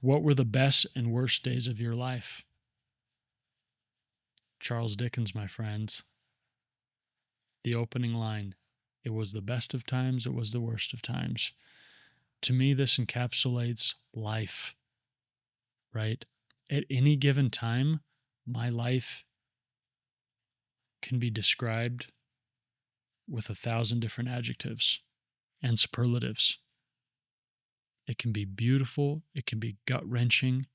What were the best and worst days of your life? Charles Dickens, my friends. The opening line, it was the best of times, it was the worst of times. To me, this encapsulates life, right? At any given time, my life can be described with 1,000 different adjectives and superlatives. It can be beautiful, it can be gut-wrenching,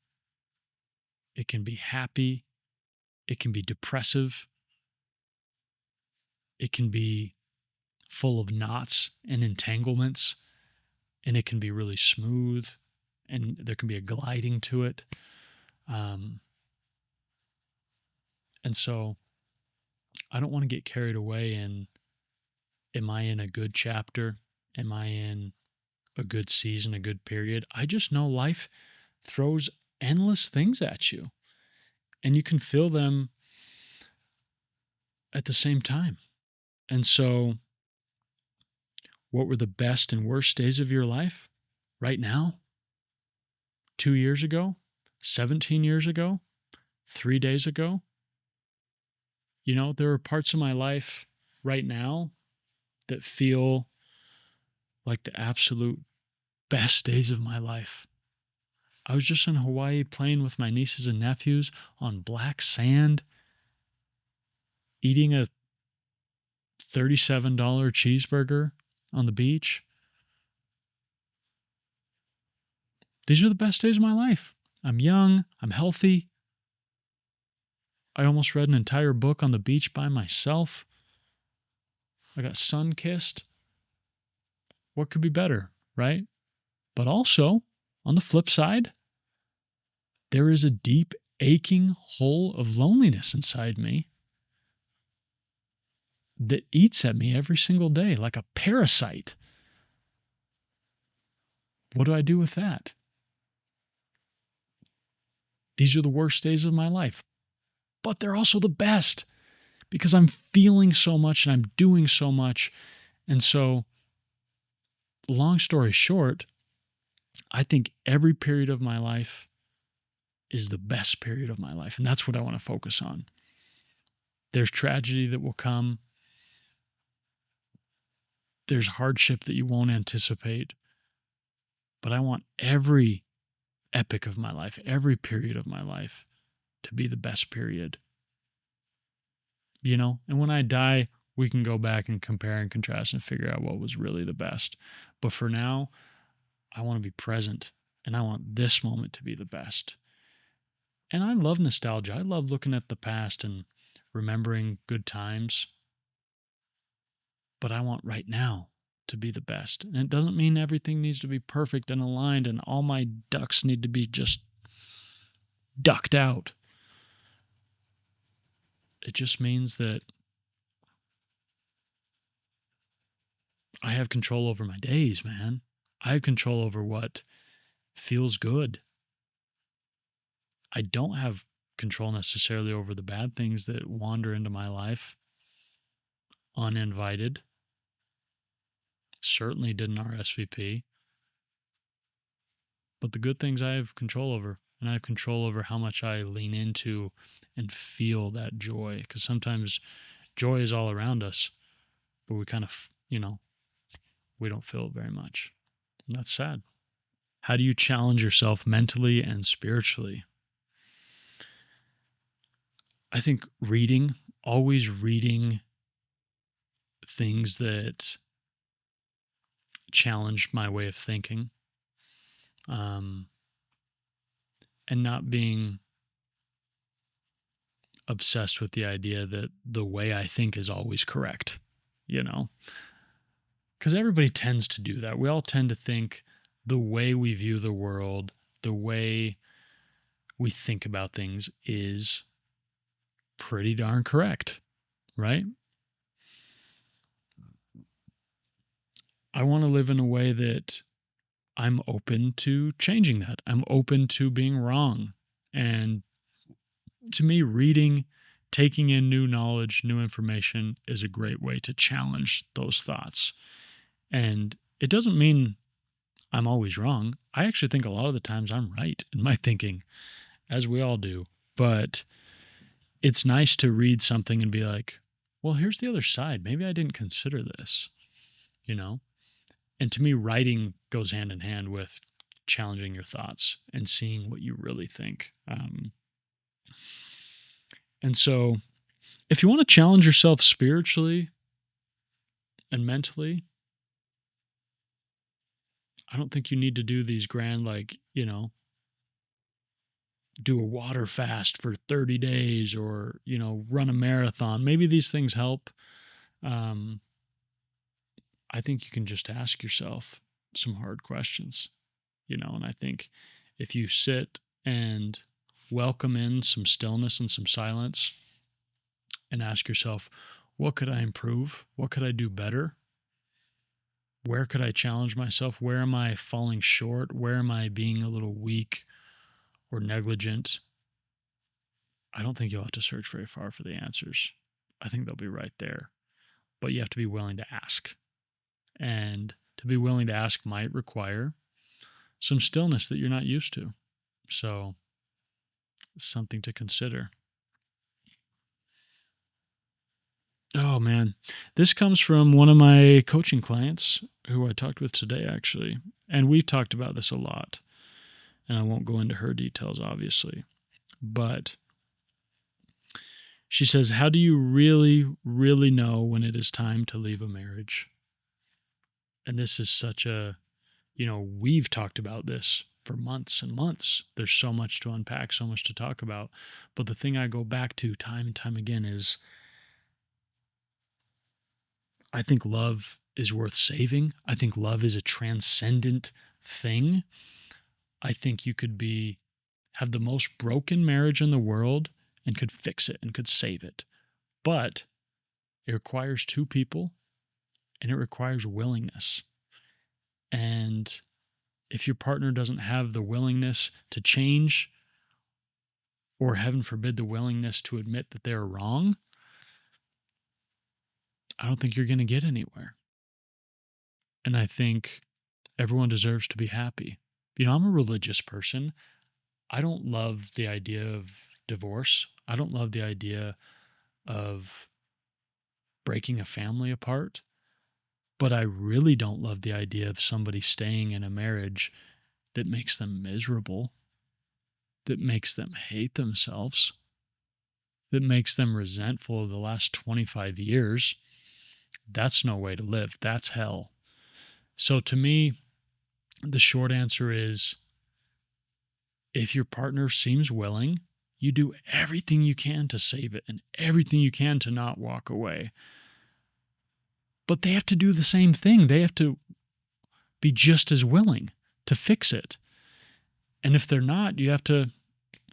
it can be happy, it can be depressive, it can be full of knots and entanglements, and it can be really smooth, and there can be a gliding to it. And so I don't want to get carried away in, am I in a good chapter? Am I in a good season, a good period? I just know life throws endless things at you, and you can feel them at the same time. And so, what were the best and worst days of your life? Right now? 2 years ago? 17 years ago? 3 days ago? You know, there are parts of my life right now that feel like the absolute best days of my life. I was just in Hawaii playing with my nieces and nephews on black sand, eating a $37 cheeseburger on the beach. These are the best days of my life. I'm young, I'm healthy. I almost read an entire book on the beach by myself. I got sun-kissed. What could be better, right? But also, on the flip side, there is a deep, aching hole of loneliness inside me that eats at me every single day like a parasite. What do I do with that? These are the worst days of my life, but they're also the best because I'm feeling so much and I'm doing so much. And so, long story short, I think every period of my life is the best period of my life. And that's what I want to focus on. There's tragedy that will come. There's hardship that you won't anticipate. But I want every epic of my life, every period of my life to be the best period. You know, and when I die, we can go back and compare and contrast and figure out what was really the best. But for now, I want to be present and I want this moment to be the best. And I love nostalgia. I love looking at the past and remembering good times. But I want right now to be the best. And it doesn't mean everything needs to be perfect and aligned and all my ducks need to be just ducked out. It just means that I have control over my days, man. I have control over what feels good. I don't have control necessarily over the bad things that wander into my life uninvited. Certainly didn't RSVP. But the good things I have control over. And I have control over how much I lean into and feel that joy. Because sometimes joy is all around us, but we kind of, we don't feel it very much. And that's sad. How do you challenge yourself mentally and spiritually? I think reading, always reading things that challenge my way of thinking, and not being obsessed with the idea that the way I think is always correct, you know? because everybody tends to do that. We all tend to think the way we view the world, the way we think about things is pretty darn correct, right? I want to live in a way that I'm open to changing that. I'm open to being wrong. And to me, reading, taking in new knowledge, new information is a great way to challenge those thoughts. And it doesn't mean I'm always wrong. I actually think a lot of the times I'm right in my thinking, as we all do. But it's nice to read something and be like, well, here's the other side. Maybe I didn't consider this, you know? And to me, writing goes hand in hand with challenging your thoughts and seeing what you really think. And so, if you want to challenge yourself spiritually and mentally, I don't think you need to do these grand, like, do a water fast for 30 days or, run a marathon. Maybe these things help. Um, I think you can just ask yourself some hard questions, and I think if you sit and welcome in some stillness and some silence and ask yourself, what could I improve? What could I do better? Where could I challenge myself? Where am I falling short? Where am I being a little weak or negligent? I don't think you'll have to search very far for the answers. I think they'll be right there. But you have to be willing to ask. And to be willing to ask might require some stillness that you're not used to. So, something to consider. Oh, man. This comes from one of my coaching clients who I talked with today, actually. And we've talked about this a lot. And I won't go into her details, obviously. But she says, how do you really, really know when it is time to leave a marriage? And this is such a, we've talked about this for months and months. There's so much to unpack, so much to talk about. But the thing I go back to time and time again is I think love is worth saving. I think love is a transcendent thing. I think you could have the most broken marriage in the world and could fix it and could save it. But it requires two people and it requires willingness. And if your partner doesn't have the willingness to change, or heaven forbid, the willingness to admit that they're wrong, I don't think you're going to get anywhere. And I think everyone deserves to be happy. I'm a religious person. I don't love the idea of divorce. I don't love the idea of breaking a family apart. But I really don't love the idea of somebody staying in a marriage that makes them miserable, that makes them hate themselves, that makes them resentful of the last 25 years. That's no way to live. That's hell. So to me, the short answer is if your partner seems willing, you do everything you can to save it and everything you can to not walk away. But they have to do the same thing. They have to be just as willing to fix it. And if they're not, you have to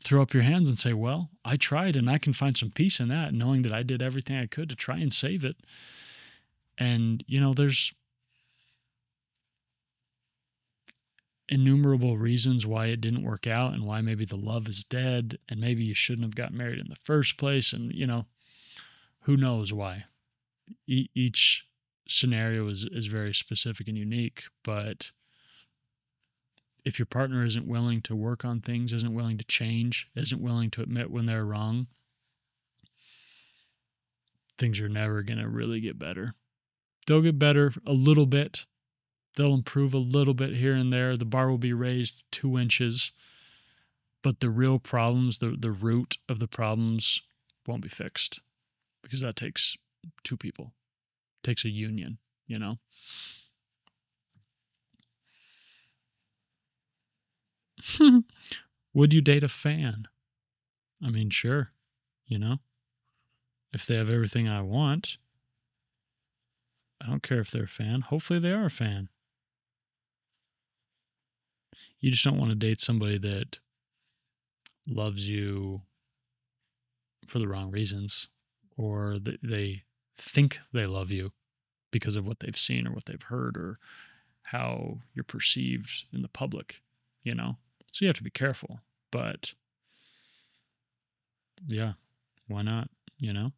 throw up your hands and say, well, I tried and I can find some peace in that, knowing that I did everything I could to try and save it. And, there's innumerable reasons why it didn't work out and why maybe the love is dead and maybe you shouldn't have got married in the first place. And, who knows why. Each scenario is very specific and unique, but if your partner isn't willing to work on things, isn't willing to change, isn't willing to admit when they're wrong, things are never going to really get better. They'll get better a little bit. They'll improve a little bit here and there. The bar will be raised 2 inches, but the real problems, the root of the problems won't be fixed because that takes two people. It takes a union, Would you date a fan? I mean, sure, if they have everything I want. I don't care if they're a fan. Hopefully they are a fan. You just don't want to date somebody that loves you for the wrong reasons, or that they think they love you because of what they've seen or what they've heard or how you're perceived in the public, you know? So you have to be careful. But yeah, why not? You know?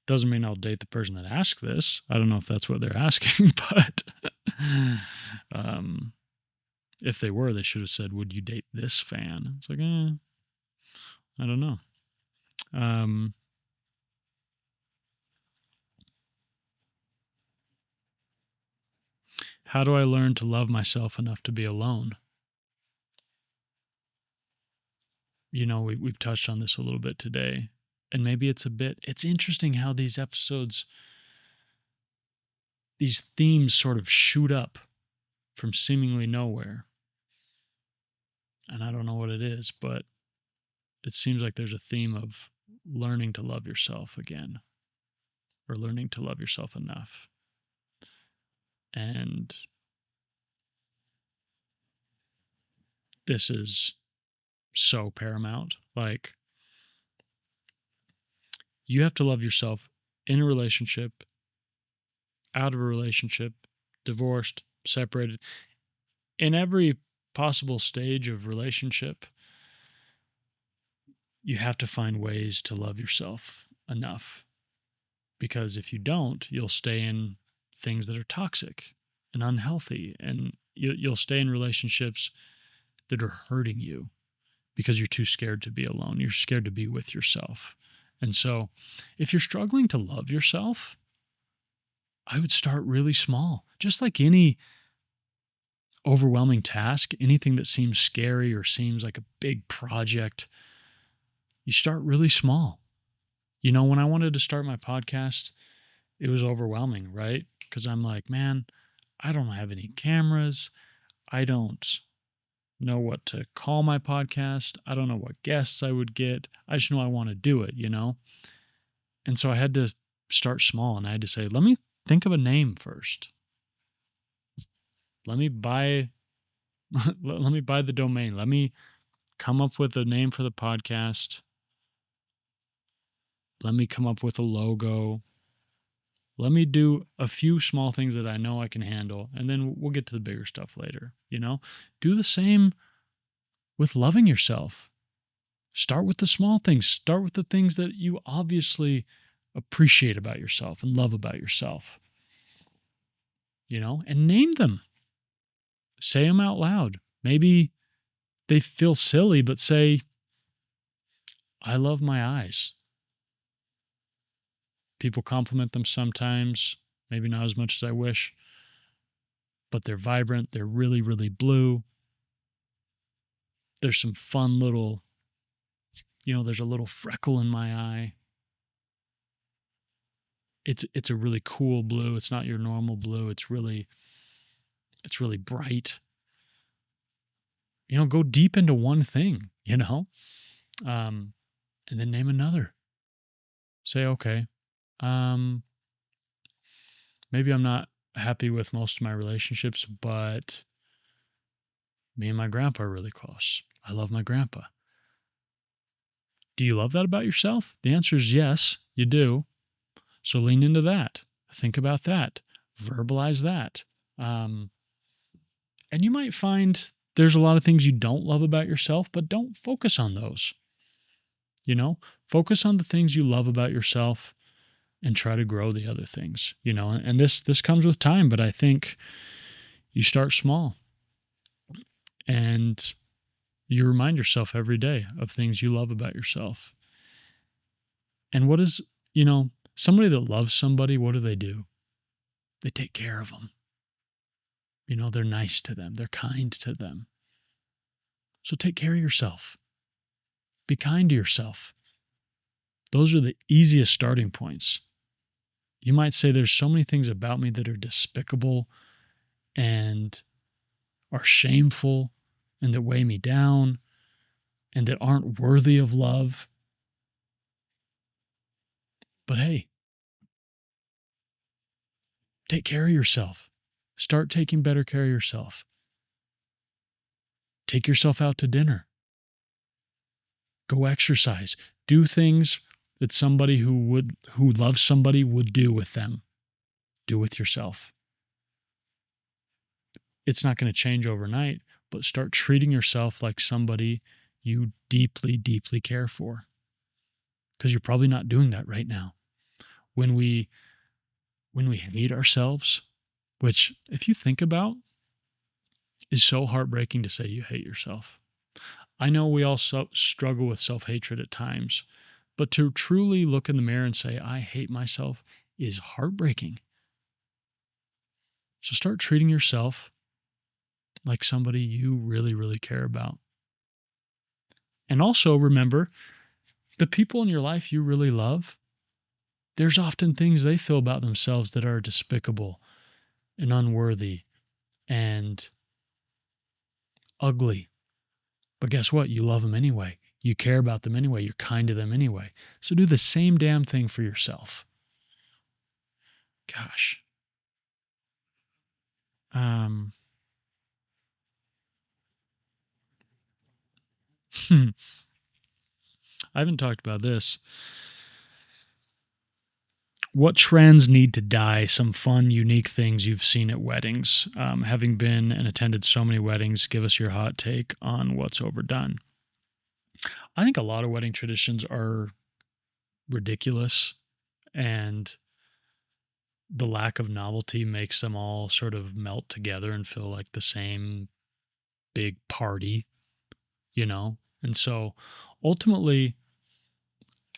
Doesn't mean I'll date the person that asked this. I don't know if that's what they're asking, but um, if they were, they should have said, "Would you date this fan?" It's like, I don't know. How do I learn to love myself enough to be alone? We've touched on this a little bit today, and maybe it's interesting how these episodes, these themes sort of shoot up from seemingly nowhere. And I don't know what it is, but it seems like there's a theme of learning to love yourself again, or learning to love yourself enough. And this is so paramount. Like, you have to love yourself in a relationship, out of a relationship, divorced, separated, in every possible stage of relationship. You have to find ways to love yourself enough, because if you don't, you'll stay in things that are toxic and unhealthy, and you'll stay in relationships that are hurting you because you're too scared to be alone. You're scared to be with yourself. And so if you're struggling to love yourself, I would start really small. Just like any overwhelming task, anything that seems scary or seems like a big project, you start really small. When I wanted to start my podcast, it was overwhelming, right? Because I'm like, man, I don't have any cameras. I don't know what to call my podcast. I don't know what guests I would get. I just know I want to do it, And so I had to start small, and I had to say, let me think of a name first. Let me buy let me buy the domain. Let me come up with a name for the podcast. Let me come up with a logo. Let me do a few small things that I know I can handle, and then we'll get to the bigger stuff later, Do the same with loving yourself. Start with the small things. Start with the things that you obviously appreciate about yourself and love about yourself, and name them. Say them out loud. Maybe they feel silly, but say, I love my eyes. People compliment them sometimes, maybe not as much as I wish, but they're vibrant. They're really, really blue. There's some fun little, there's a little freckle in my eye. It's a really cool blue. It's not your normal blue. It's really bright. Go deep into one thing, and then name another. Say, okay, maybe I'm not happy with most of my relationships, but me and my grandpa are really close. I love my grandpa. Do you love that about yourself? The answer is yes, you do. So lean into that. Think about that. Verbalize that. And you might find there's a lot of things you don't love about yourself, but don't focus on those. Focus on the things you love about yourself and try to grow the other things, and this comes with time, but I think you start small and you remind yourself every day of things you love about yourself. And what is, somebody that loves somebody, what do? They take care of them. They're nice to them. They're kind to them. So take care of yourself. Be kind to yourself. Those are the easiest starting points. You might say there's so many things about me that are despicable and are shameful and that weigh me down and that aren't worthy of love. But hey, Take care of yourself. Start taking better care of yourself. Take yourself out to dinner. Go exercise. Do things that somebody who loves somebody would do with them. Do with yourself. It's not going to change overnight, but start treating yourself like somebody you deeply, deeply care for. Because you're probably not doing that right now. When we hate ourselves, which if you think about, is so heartbreaking to say you hate yourself. I know we all struggle with self-hatred at times, but to truly look in the mirror and say, I hate myself is heartbreaking. So start treating yourself like somebody you really, really care about. And also remember, the people in your life you really love, there's often things they feel about themselves that are despicable and unworthy and ugly. But guess what? You love them anyway. You care about them anyway. You're kind to them anyway. So do the same damn thing for yourself. Gosh. I haven't talked about this. What trends need to die? Some fun, unique things you've seen at weddings. Having been and attended so many weddings, give us your hot take on what's overdone. I think a lot of wedding traditions are ridiculous, and the lack of novelty makes them all sort of melt together and feel like the same big party, you know? And so ultimately,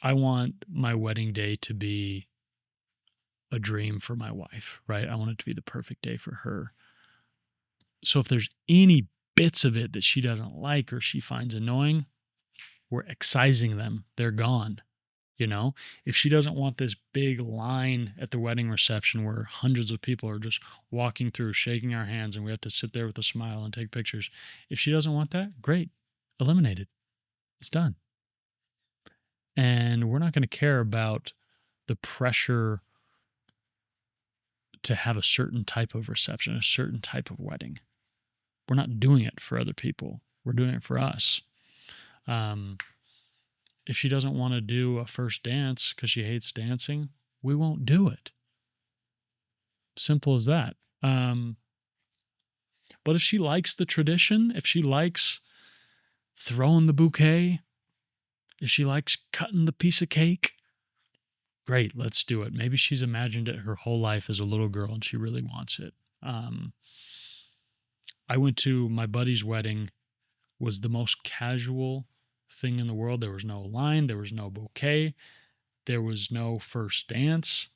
I want my wedding day to be a dream for my wife, right? I want it to be the perfect day for her. So if there's any bits of it that she doesn't like or she finds annoying, we're excising them. They're gone. You know, if she doesn't want this big line at the wedding reception where hundreds of people are just walking through, shaking our hands, and we have to sit there with a smile and take pictures. If she doesn't want that, great. Eliminate it. It's done. And we're not going to care about the pressure to have a certain type of reception, a certain type of wedding. We're not doing it for other people. We're doing it for us. If she doesn't want to do a first dance because she hates dancing, we won't do it. Simple as that. But if she likes the tradition, if she likes throwing the bouquet, if she likes cutting the piece of cake, great, let's do it. Maybe she's imagined it her whole life as a little girl and she really wants it. I went to my buddy's wedding, was the most casual thing in the world. There was no line, there was no bouquet, there was no first dance.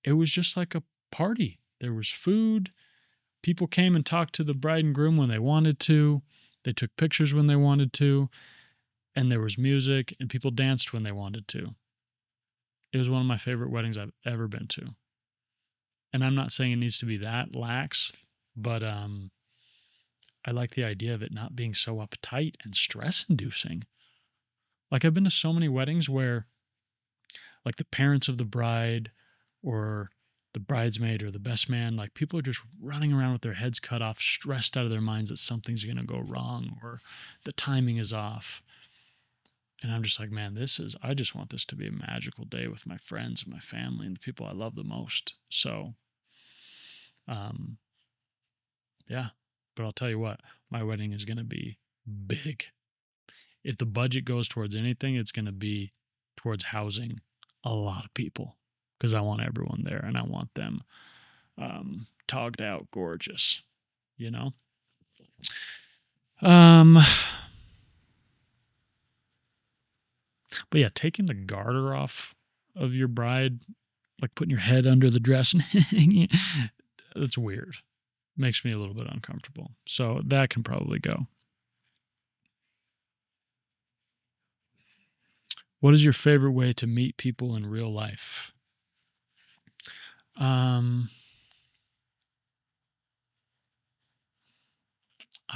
It was just like a party. There was food. People came and talked to the bride and groom when they wanted to. They took pictures when they wanted to. And there was music and people danced when they wanted to. It was one of my favorite weddings I've ever been to. And I'm not saying it needs to be that lax, but I like the idea of it not being so uptight and stress inducing. Like I've been to so many weddings where like the parents of the bride or the bridesmaid or the best man, like people are just running around with their heads cut off, stressed out of their minds that something's going to go wrong or the timing is off. And I'm just like, man, I just want this to be a magical day with my friends and my family and the people I love the most. So, yeah, but I'll tell you what, my wedding is going to be big. If the budget goes towards anything, it's going to be towards housing a lot of people because I want everyone there and I want them togged out gorgeous, you know? But yeah, taking the garter off of your bride, like putting your head under the dress, that's weird. Makes me a little bit uncomfortable. So that can probably go. What is your favorite way to meet people in real life? I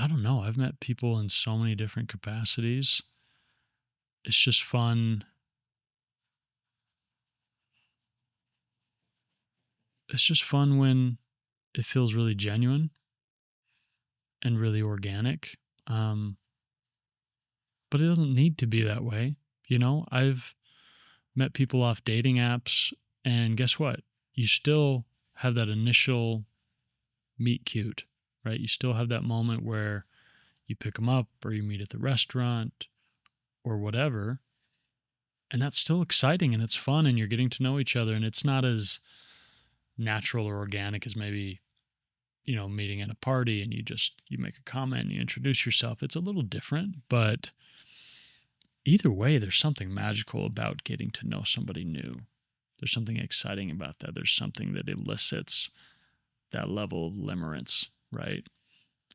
don't know. I've met people in so many different capacities. It's just fun. it's just fun when it feels really genuine and really organic. Um, but it doesn't need to be that way. I've met people off dating apps, and guess what? You still have that initial meet cute, right? You still have that moment where you pick them up or you meet at the restaurant or whatever. And that's still exciting and it's fun and you're getting to know each other, and it's not as natural or organic as maybe, meeting at a party and you make a comment and you introduce yourself. It's a little different, but either way, there's something magical about getting to know somebody new. There's something exciting about that. There's something that elicits that level of limerence, right?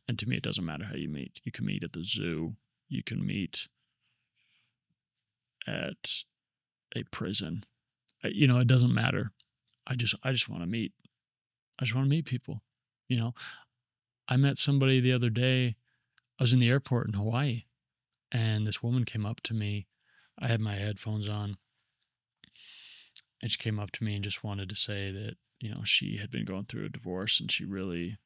And to me, it doesn't matter how you meet. You can meet at the zoo. You can meet at a prison. It doesn't matter. I just want to meet. I just want to meet people. You know, I met somebody the other day. I was in the airport in Hawaii, and this woman came up to me. I had my headphones on, and she came up to me and just wanted to say that, she had been going through a divorce and she really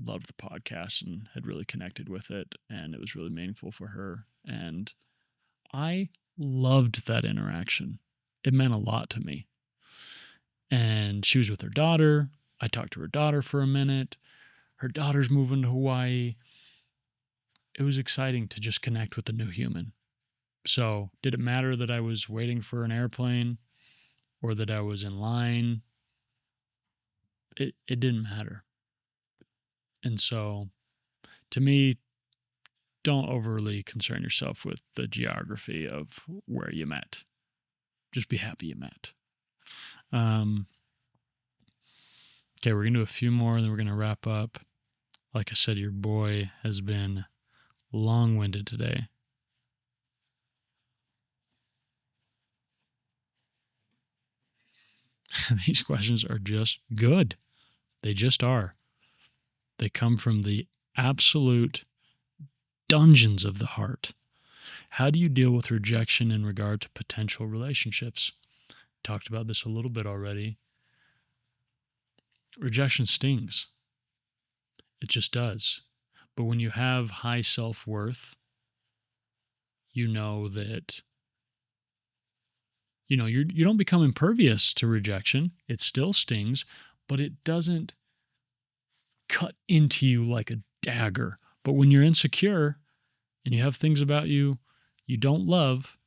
loved the podcast and had really connected with it, and it was really meaningful for her. And I loved that interaction. It meant a lot to me. And she was with her daughter. I talked to her daughter for a minute. Her daughter's moving to Hawaii. It was exciting to just connect with a new human. So, did it matter that I was waiting for an airplane or that I was in line? It didn't matter. And so, to me, don't overly concern yourself with the geography of where you met. Just be happy you met. Okay, we're going to do a few more and then we're going to wrap up. Like I said, your boy has been long-winded today. These questions are just good. They just are. They come from the absolute dungeons of the heart. How do you deal with rejection in regard to potential relationships? Talked about this a little bit already. Rejection stings. It just does. But when you have high self-worth, you know that you don't become impervious to rejection. It still stings, but it doesn't cut into you like a dagger. But when you're insecure and you have things about you don't love,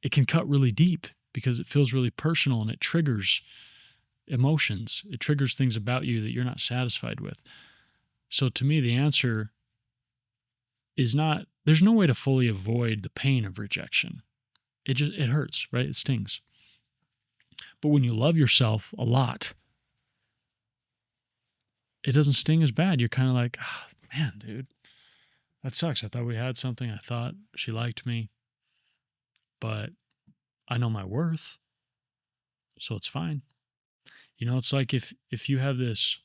it can cut really deep because it feels really personal and it triggers emotions. It triggers things about you that you're not satisfied with. So to me, the answer is not, there's no way to fully avoid the pain of rejection. It hurts, right? It stings. But when you love yourself a lot, it doesn't sting as bad. You're kind of like, oh, man, dude, that sucks. I thought we had something. I thought she liked me, but I know my worth, so it's fine. It's like if you have this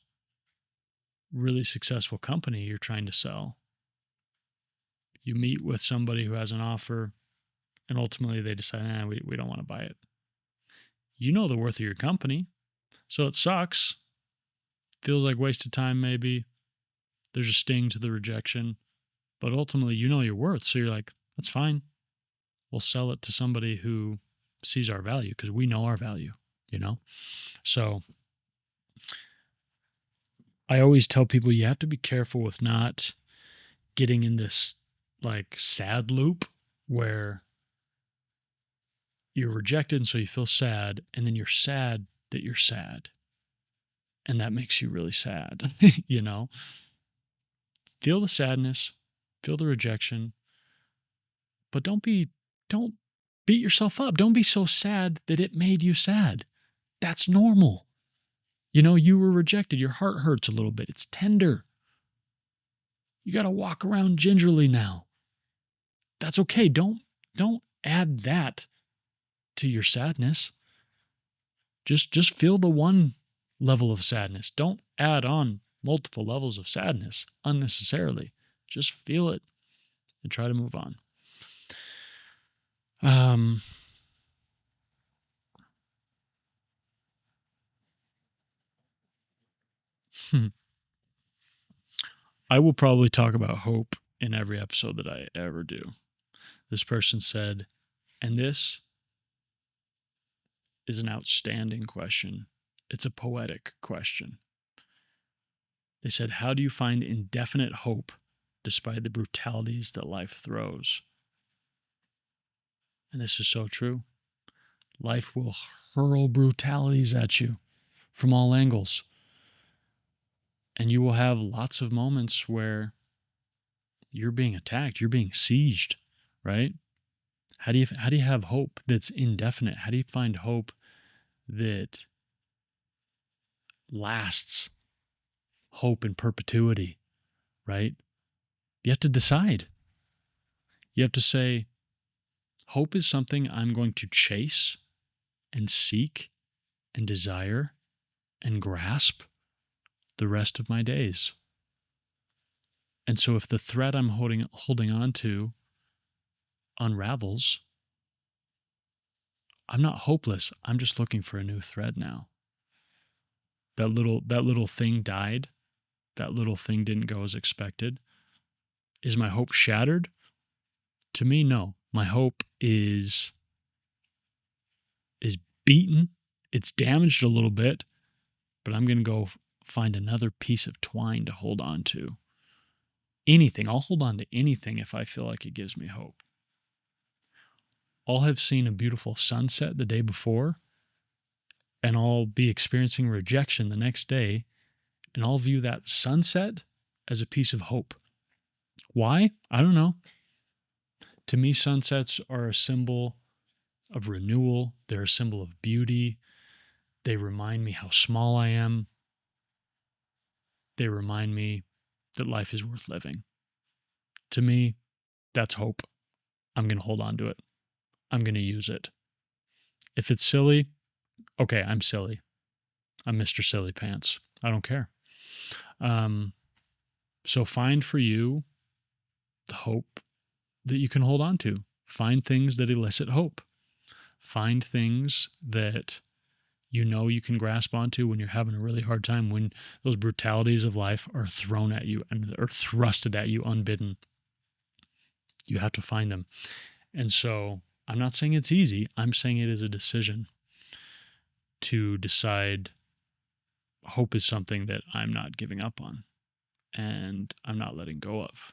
really successful company you're trying to sell, you meet with somebody who has an offer, and ultimately they decide, we don't want to buy it. You know the worth of your company, so it sucks. Feels like wasted time maybe. There's a sting to the rejection, but ultimately you know your worth, so you're like, that's fine. We'll sell it to somebody who sees our value because we know our value, So I always tell people you have to be careful with not getting in this like sad loop where you're rejected and so you feel sad, and then you're sad that you're sad. And that makes you really sad, Feel the sadness, feel the rejection, but don't beat yourself up. Don't be so sad that it made you sad. That's normal. You were rejected. Your heart hurts a little bit. It's tender. You got to walk around gingerly now. That's okay. Don't add that to your sadness. Just feel the one level of sadness. Don't add on multiple levels of sadness unnecessarily. Just feel it and try to move on. I, I will probably talk about hope in every episode that I ever do. This person said, and this is an outstanding question. It's a poetic question. They said, how do you find indefinite hope despite the brutalities that life throws? And this is so true. Life will hurl brutalities at you from all angles. And you will have lots of moments where you're being attacked, you're being sieged, right? How do you have hope that's indefinite? How do you find hope that lasts, hope in perpetuity, right? You have to decide. You have to say, hope is something I'm going to chase and seek and desire and grasp the rest of my days. And so if the thread I'm holding on to unravels, I'm not hopeless. I'm just looking for a new thread now. That little thing died. That little thing didn't go as expected. Is my hope shattered? To me, no. My hope is beaten. It's damaged a little bit, but I'm going to go find another piece of twine to hold on to. Anything. I'll hold on to anything if I feel like it gives me hope. I'll have seen a beautiful sunset the day before, and I'll be experiencing rejection the next day, and I'll view that sunset as a piece of hope. Why? I don't know. To me, sunsets are a symbol of renewal. They're a symbol of beauty. They remind me how small I am. They remind me that life is worth living. To me, that's hope. I'm going to hold on to it. I'm going to use it. If it's silly, okay, I'm silly. I'm Mr. Silly Pants. I don't care. So find for you the hope that you can hold on to. Find things that elicit hope. Find things that you know you can grasp onto when you're having a really hard time, when those brutalities of life are thrown at you and are thrusted at you unbidden. You have to find them. And so I'm not saying it's easy. I'm saying it is a decision to decide hope is something that I'm not giving up on and I'm not letting go of.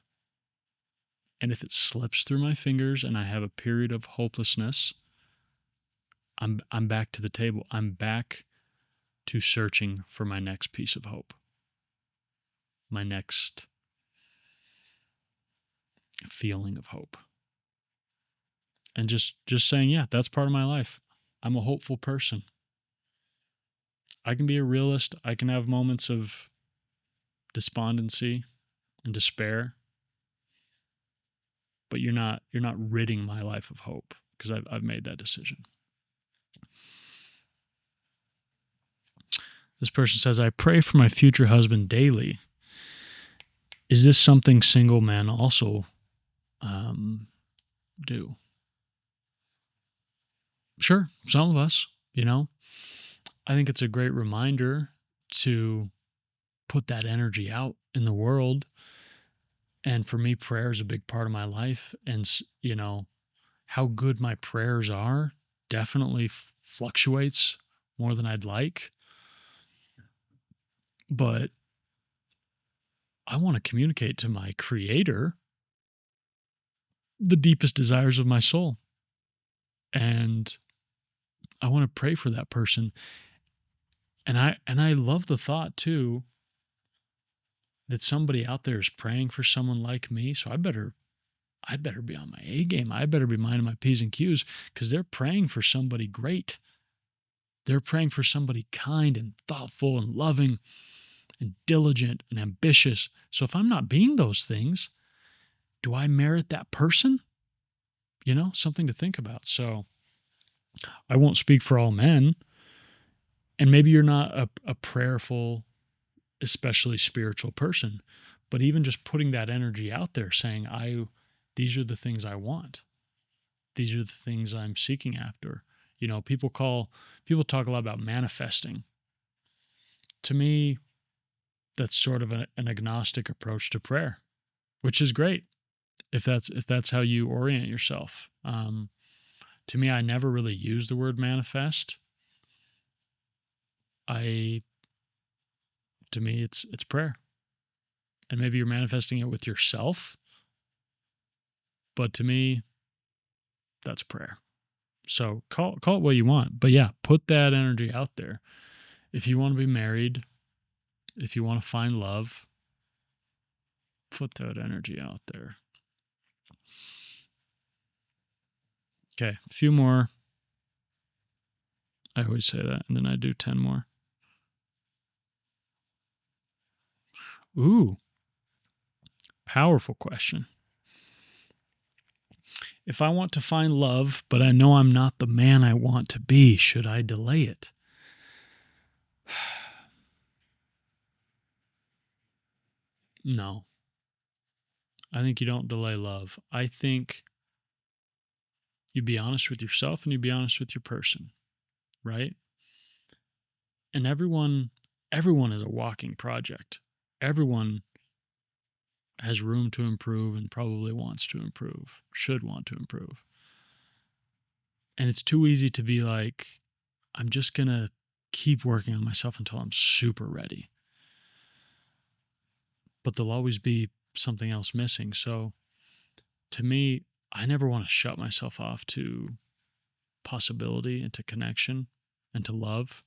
And if it slips through my fingers and I have a period of hopelessness, I'm back to the table. I'm back to searching for my next piece of hope, my next feeling of hope. And just saying, yeah, that's part of my life. I'm a hopeful person. I can be a realist. I can have moments of despondency and despair, but you're not ridding my life of hope because I've made that decision. This person says, I pray for my future husband daily. Is this something single men also do? Sure, some of us, I think it's a great reminder to put that energy out in the world. And for me, prayer is a big part of my life. And, how good my prayers are definitely fluctuates more than I'd like. But I want to communicate to my creator the deepest desires of my soul. And I want to pray for that person. And I love the thought too that somebody out there is praying for someone like me. So I better be on my A game. I better be minding my P's and Q's because they're praying for somebody great. They're praying for somebody kind and thoughtful and loving and diligent and ambitious. So if I'm not being those things, do I merit that person? Something to think about. So I won't speak for all men. And maybe you're not a prayerful, especially spiritual person, but even just putting that energy out there saying, these are the things I want. These are the things I'm seeking after. People talk a lot about manifesting. To me, that's sort of an agnostic approach to prayer, which is great if that's how you orient yourself. To me, I never really use the word manifest. I To me, it's prayer, and maybe you're manifesting it with yourself, but to me, that's prayer. So call it what you want, but yeah, put that energy out there. If you want to be married, if you want to find love, put that energy out there. Okay, a few more. I always say that, and then I do 10 more. Ooh, powerful question. If I want to find love, but I know I'm not the man I want to be, should I delay it? No, I think you don't delay love. I think you be honest with yourself and you be honest with your person, right? And everyone is a walking project. Everyone has room to improve and probably wants to improve, should want to improve. And it's too easy to be like, I'm just going to keep working on myself until I'm super ready. But there'll always be something else missing. So to me, I never want to shut myself off to possibility and to connection and to love.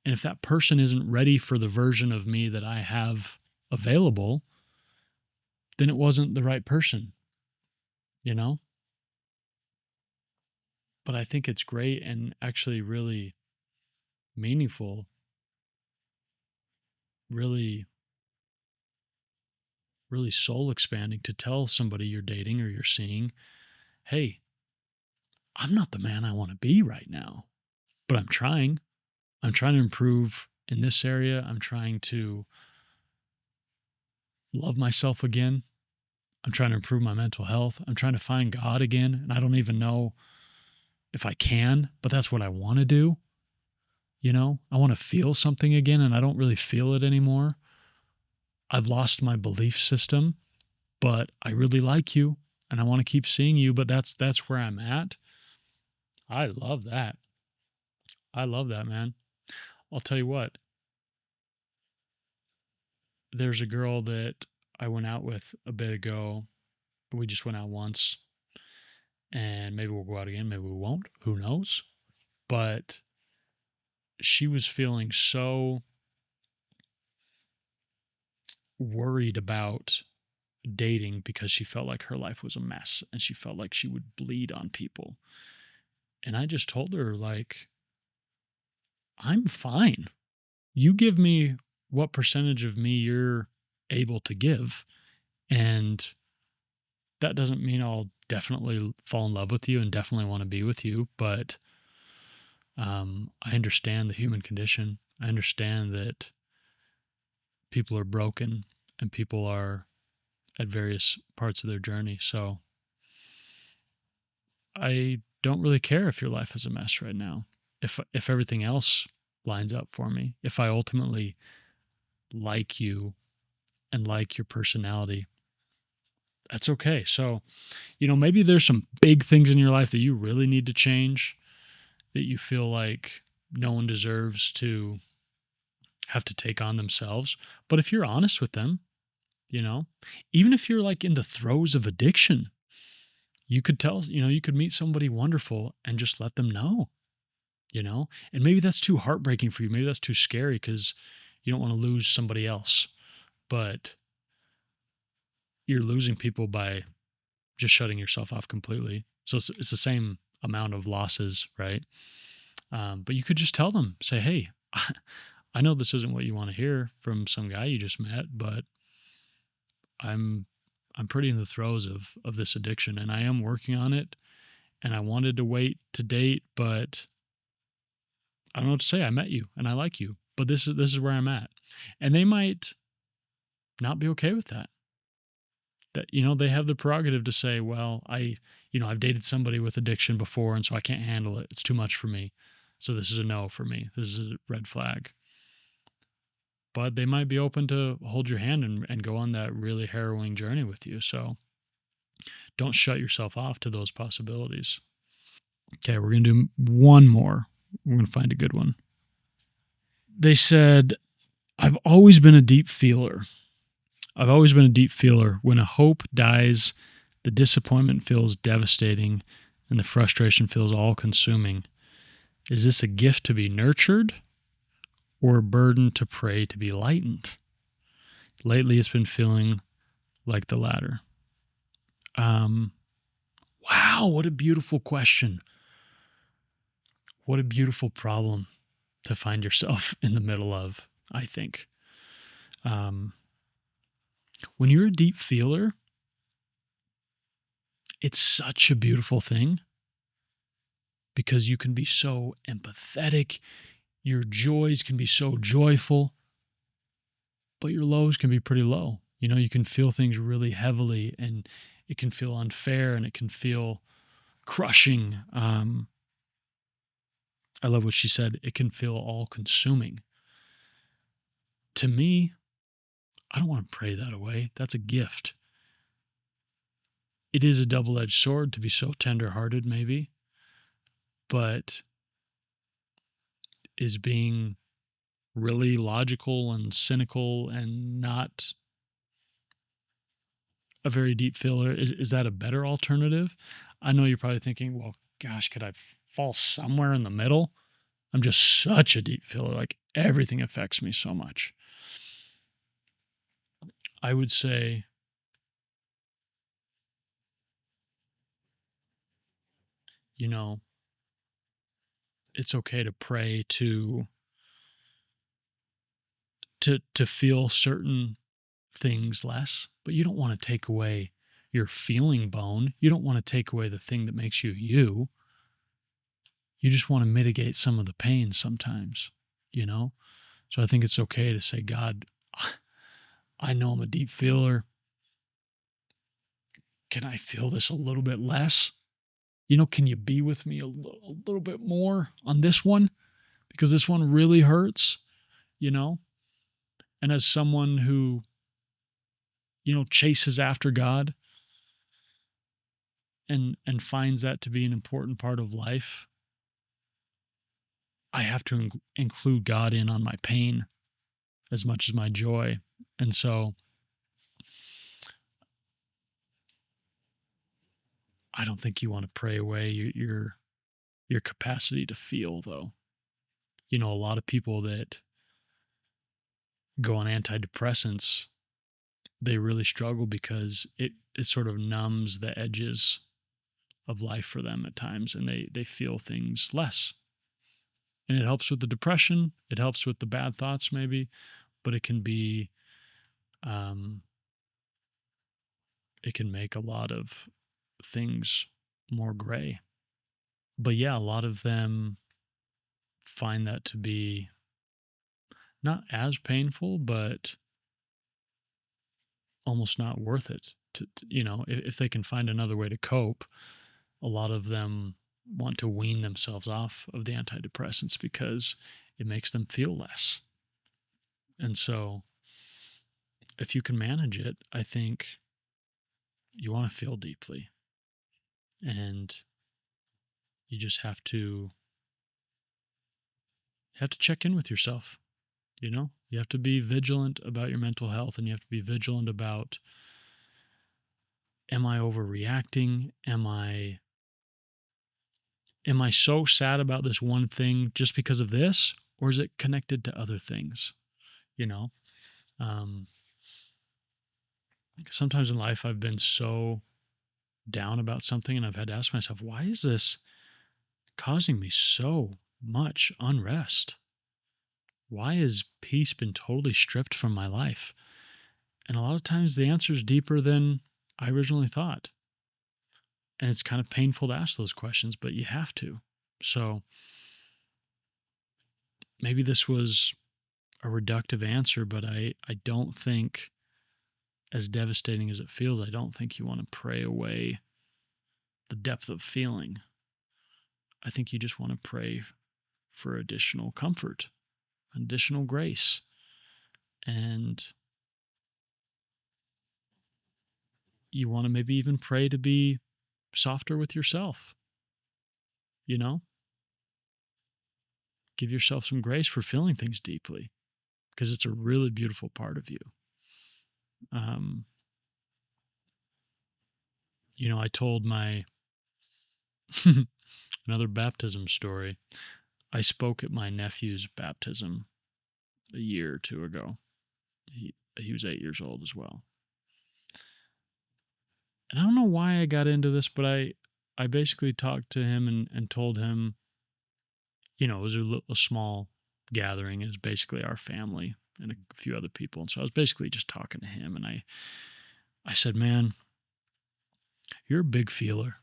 And if that person isn't ready for the version of me that I have available, then it wasn't the right person, you know? But I think it's great and actually really meaningful, really, really soul expanding to tell somebody you're dating or you're seeing, hey, I'm not the man I want to be right now, but I'm trying. I'm trying to improve in this area. I'm trying to love myself again. I'm trying to improve my mental health. I'm trying to find God again. And I don't even know if I can, but that's what I want to do. You know, I want to feel something again and I don't really feel it anymore. I've lost my belief system, but I really like you and I want to keep seeing you, but that's where I'm at. I love that. I love that, man. I'll tell you what. There's a girl that I went out with a bit ago. We just went out once and maybe we'll go out again, maybe we won't. Who knows? But she was feeling so worried about dating because she felt like her life was a mess and she felt like she would bleed on people. And I just told her, like, I'm fine. You give me what percentage of me you're able to give. And that doesn't mean I'll definitely fall in love with you and definitely want to be with you. But I understand the human condition. I understand that people are broken and people are at various parts of their journey. So I don't really care if your life is a mess right now. If everything else lines up for me, if I ultimately like you and like your personality, that's okay. So, maybe there's some big things in your life that you really need to change, that you feel like no one deserves to have to take on themselves. But if you're honest with them, you know, even if you're like in the throes of addiction, you could you could meet somebody wonderful and just let them know. And maybe that's too heartbreaking for you. Maybe that's too scary because you don't want to lose somebody else. But you're losing people by just shutting yourself off completely. So it's the same amount of losses, right? But you could just tell them, say, hey, I know this isn't what you want to hear from some guy you just met, but I'm pretty in the throes of this addiction and I am working on it. And I wanted to wait to date, but I don't know what to say. I met you and I like you, but this is where I'm at. And they might not be okay with that. That they have the prerogative to say, well, I've dated somebody with addiction before and so I can't handle it. It's too much for me. So this is a no for me. This is a red flag. but they might be open to hold your hand and go on that really harrowing journey with you. So don't shut yourself off to those possibilities. Okay, we're going to do one more. We're going to find a good one. They said, I've always been a deep feeler. I've always been a deep feeler. When a hope dies, the disappointment feels devastating and the frustration feels all consuming. Is this a gift to be nurtured or a burden to pray to be lightened? Lately, it's been feeling like the latter. Wow, what a beautiful question. What a beautiful problem to find yourself in the middle of, I think. When you're a deep feeler, it's such a beautiful thing because you can be so empathetic. Your joys can be so joyful, but your lows can be pretty low. You know, you can feel things really heavily and it can feel unfair and it can feel crushing. I love what she said. It can feel all consuming. To me, I don't want to pray that away. That's a gift. It is a double-edged sword to be so tender-hearted, maybe, but is being really logical and cynical and not a very deep feeler, is that a better alternative? I know you're probably thinking, well, gosh, could I fall somewhere in the middle? I'm just such a deep feeler. Like everything affects me so much. I would say, you know, it's okay to pray to feel certain things less, but you don't want to take away your feeling bone. You don't want to take away the thing that makes you you. You just want to mitigate some of the pain sometimes, you know? So I think it's okay to say, God, I know I'm a deep feeler. Can I feel this a little bit less? You know, can you be with me a little bit more on this one? Because this one really hurts, you know? And as someone who, you know, chases after God and finds that to be an important part of life, I have to include God in on my pain as much as my joy. And so I don't think you want to pray away your capacity to feel, though. You know, a lot of people that go on antidepressants, they really struggle because it sort of numbs the edges of life for them at times, and they feel things less. And it helps with the depression, it helps with the bad thoughts maybe, but um, it can make a lot of things more gray. But yeah, a lot of them find that to be not as painful, but almost not worth it. You know, if they can find another way to cope, a lot of them want to wean themselves off of the antidepressants because it makes them feel less. And so, if you can manage it, I think you want to feel deeply, and you just have to check in with yourself. You know, you have to be vigilant about your mental health, and you have to be vigilant about, am I overreacting? Am I so sad about this one thing just because of this, or is it connected to other things? You know, um, sometimes in life I've been so down about something, and I've had to ask myself, why is this causing me so much unrest? Why has peace been totally stripped from my life? And a lot of times the answer is deeper than I originally thought. And it's kind of painful to ask those questions, but you have to. So maybe this was a reductive answer, but I don't think, as devastating as it feels, I don't think you want to pray away the depth of feeling. I think you just want to pray for additional comfort, additional grace, And you want to maybe even pray to be softer with yourself, you know? Give yourself some grace for feeling things deeply because it's a really beautiful part of you. Um, I told my another baptism story. I spoke at my nephew's baptism a year or two ago. He was 8 years old as well. And I don't know why I got into this, but I basically talked to him and told him, it was a small gathering. It was basically our family and a few other people. And so I was basically just talking to him. And I said, man, you're a big feeler.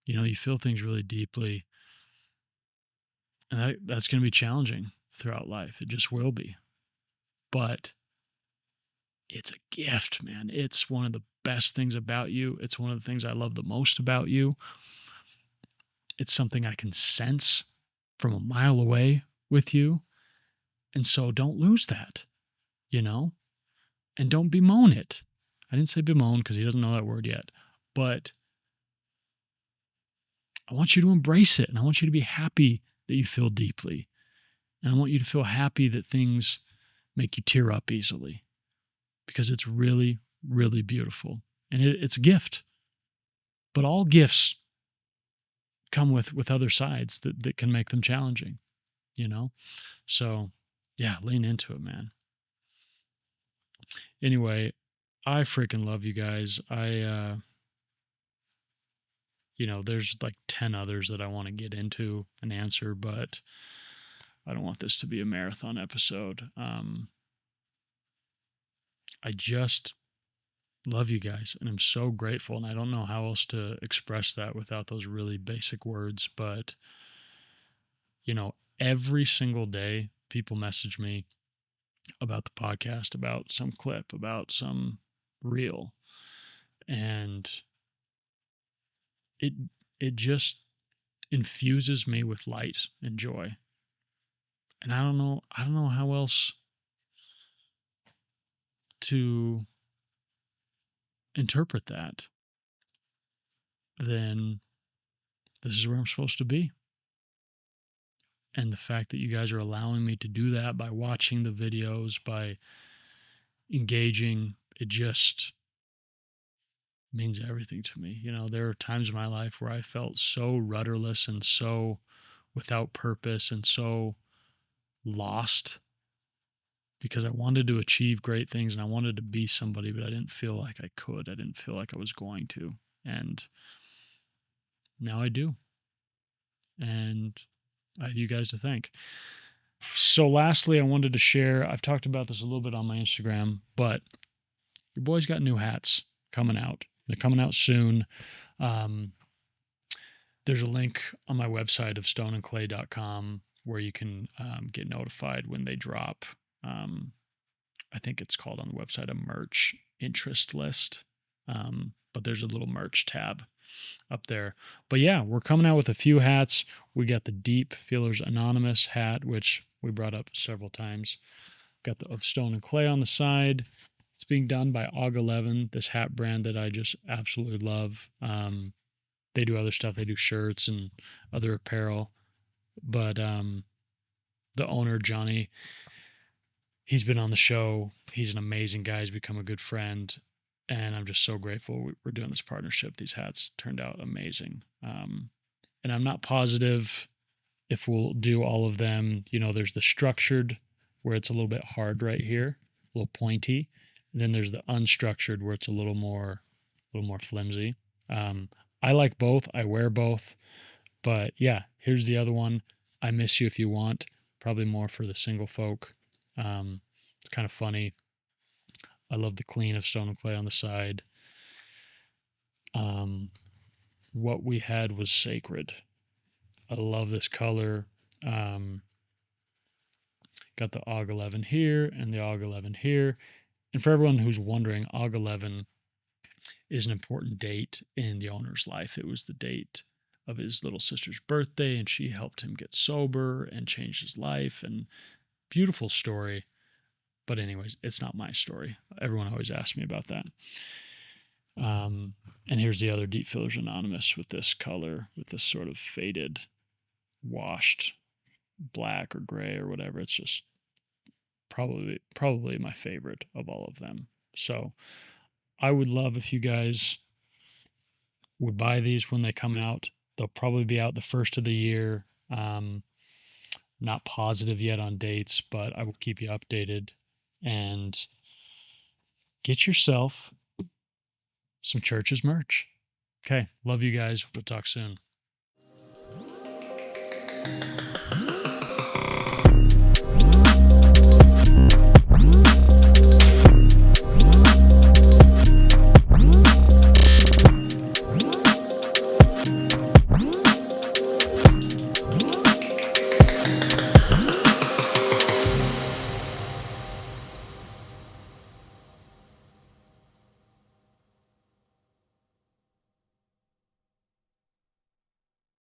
You feel things really deeply. And that's going to be challenging throughout life. It just will be. But it's a gift, man. It's one of the best things about you. It's one of the things I love the most about you. It's something I can sense from a mile away with you. And so don't lose that, you know, and don't bemoan it. I didn't say bemoan because he doesn't know that word yet, but I want you to embrace it. And I want you to be happy that you feel deeply. And I want you to feel happy that things make you tear up easily because it's really, really beautiful. And it's a gift. But all gifts come with other sides that can make them challenging, you know? So, yeah, lean into it, man. Anyway, I freaking love you guys. There's like 10 others that I want to get into and answer, but I don't want this to be a marathon episode. I just love you guys and I'm so grateful. And I don't know how else to express that without those really basic words, but every single day people message me about the podcast, about some clip, about some reel. And it it just infuses me with light and joy. And I don't know how else to interpret that than this is where I'm supposed to be. And the fact that you guys are allowing me to do that by watching the videos, by engaging, it just means everything to me. There are times in my life where I felt so rudderless and so without purpose and so lost because I wanted to achieve great things and I wanted to be somebody, but I didn't feel like I could. I didn't feel like I was going to. And now I do. And I have you guys to thank. So, lastly, I wanted to share, I've talked about this a little bit on my Instagram, but your boy's got new hats coming out. They're coming out soon. There's a link on my website of stoneandclay.com where you can get notified when they drop. I think it's called on the website a merch interest list. But there's a little merch tab up there. But yeah, we're coming out with a few hats. We got the Deep Feelers Anonymous hat, which we brought up several times. Got the of Stone and Clay on the side. It's being done by Og11, this hat brand that I just absolutely love. They do other stuff. They do shirts and other apparel. But the owner, Johnny, he's been on the show. He's an amazing guy. He's become a good friend. And I'm just so grateful we're doing this partnership. These hats turned out amazing. And I'm not positive if we'll do all of them. There's the structured where it's a little bit hard right here, a little pointy. And then there's the unstructured where it's a little more flimsy. I like both. I wear both. But yeah, here's the other one. I Miss You If You Want. Probably more for the single folk. It's kind of funny. I love the clean of Stone and Clay on the side. What we had was sacred. I love this color. Got the Og11 here and the Og11 here. And for everyone who's wondering, Og11 is an important date in the owner's life. It was the date of his little sister's birthday, and she helped him get sober and change his life. And beautiful story. But anyways, it's not my story. Everyone always asks me about that. And here's the other Deep Fillers Anonymous with this color, with this sort of faded, washed black or gray or whatever. It's just probably my favorite of all of them. So I would love if you guys would buy these when they come out. They'll probably be out the first of the year. Not positive yet on dates, but I will keep you updated. And get yourself some Church's merch. Okay. Love you guys. We'll talk soon.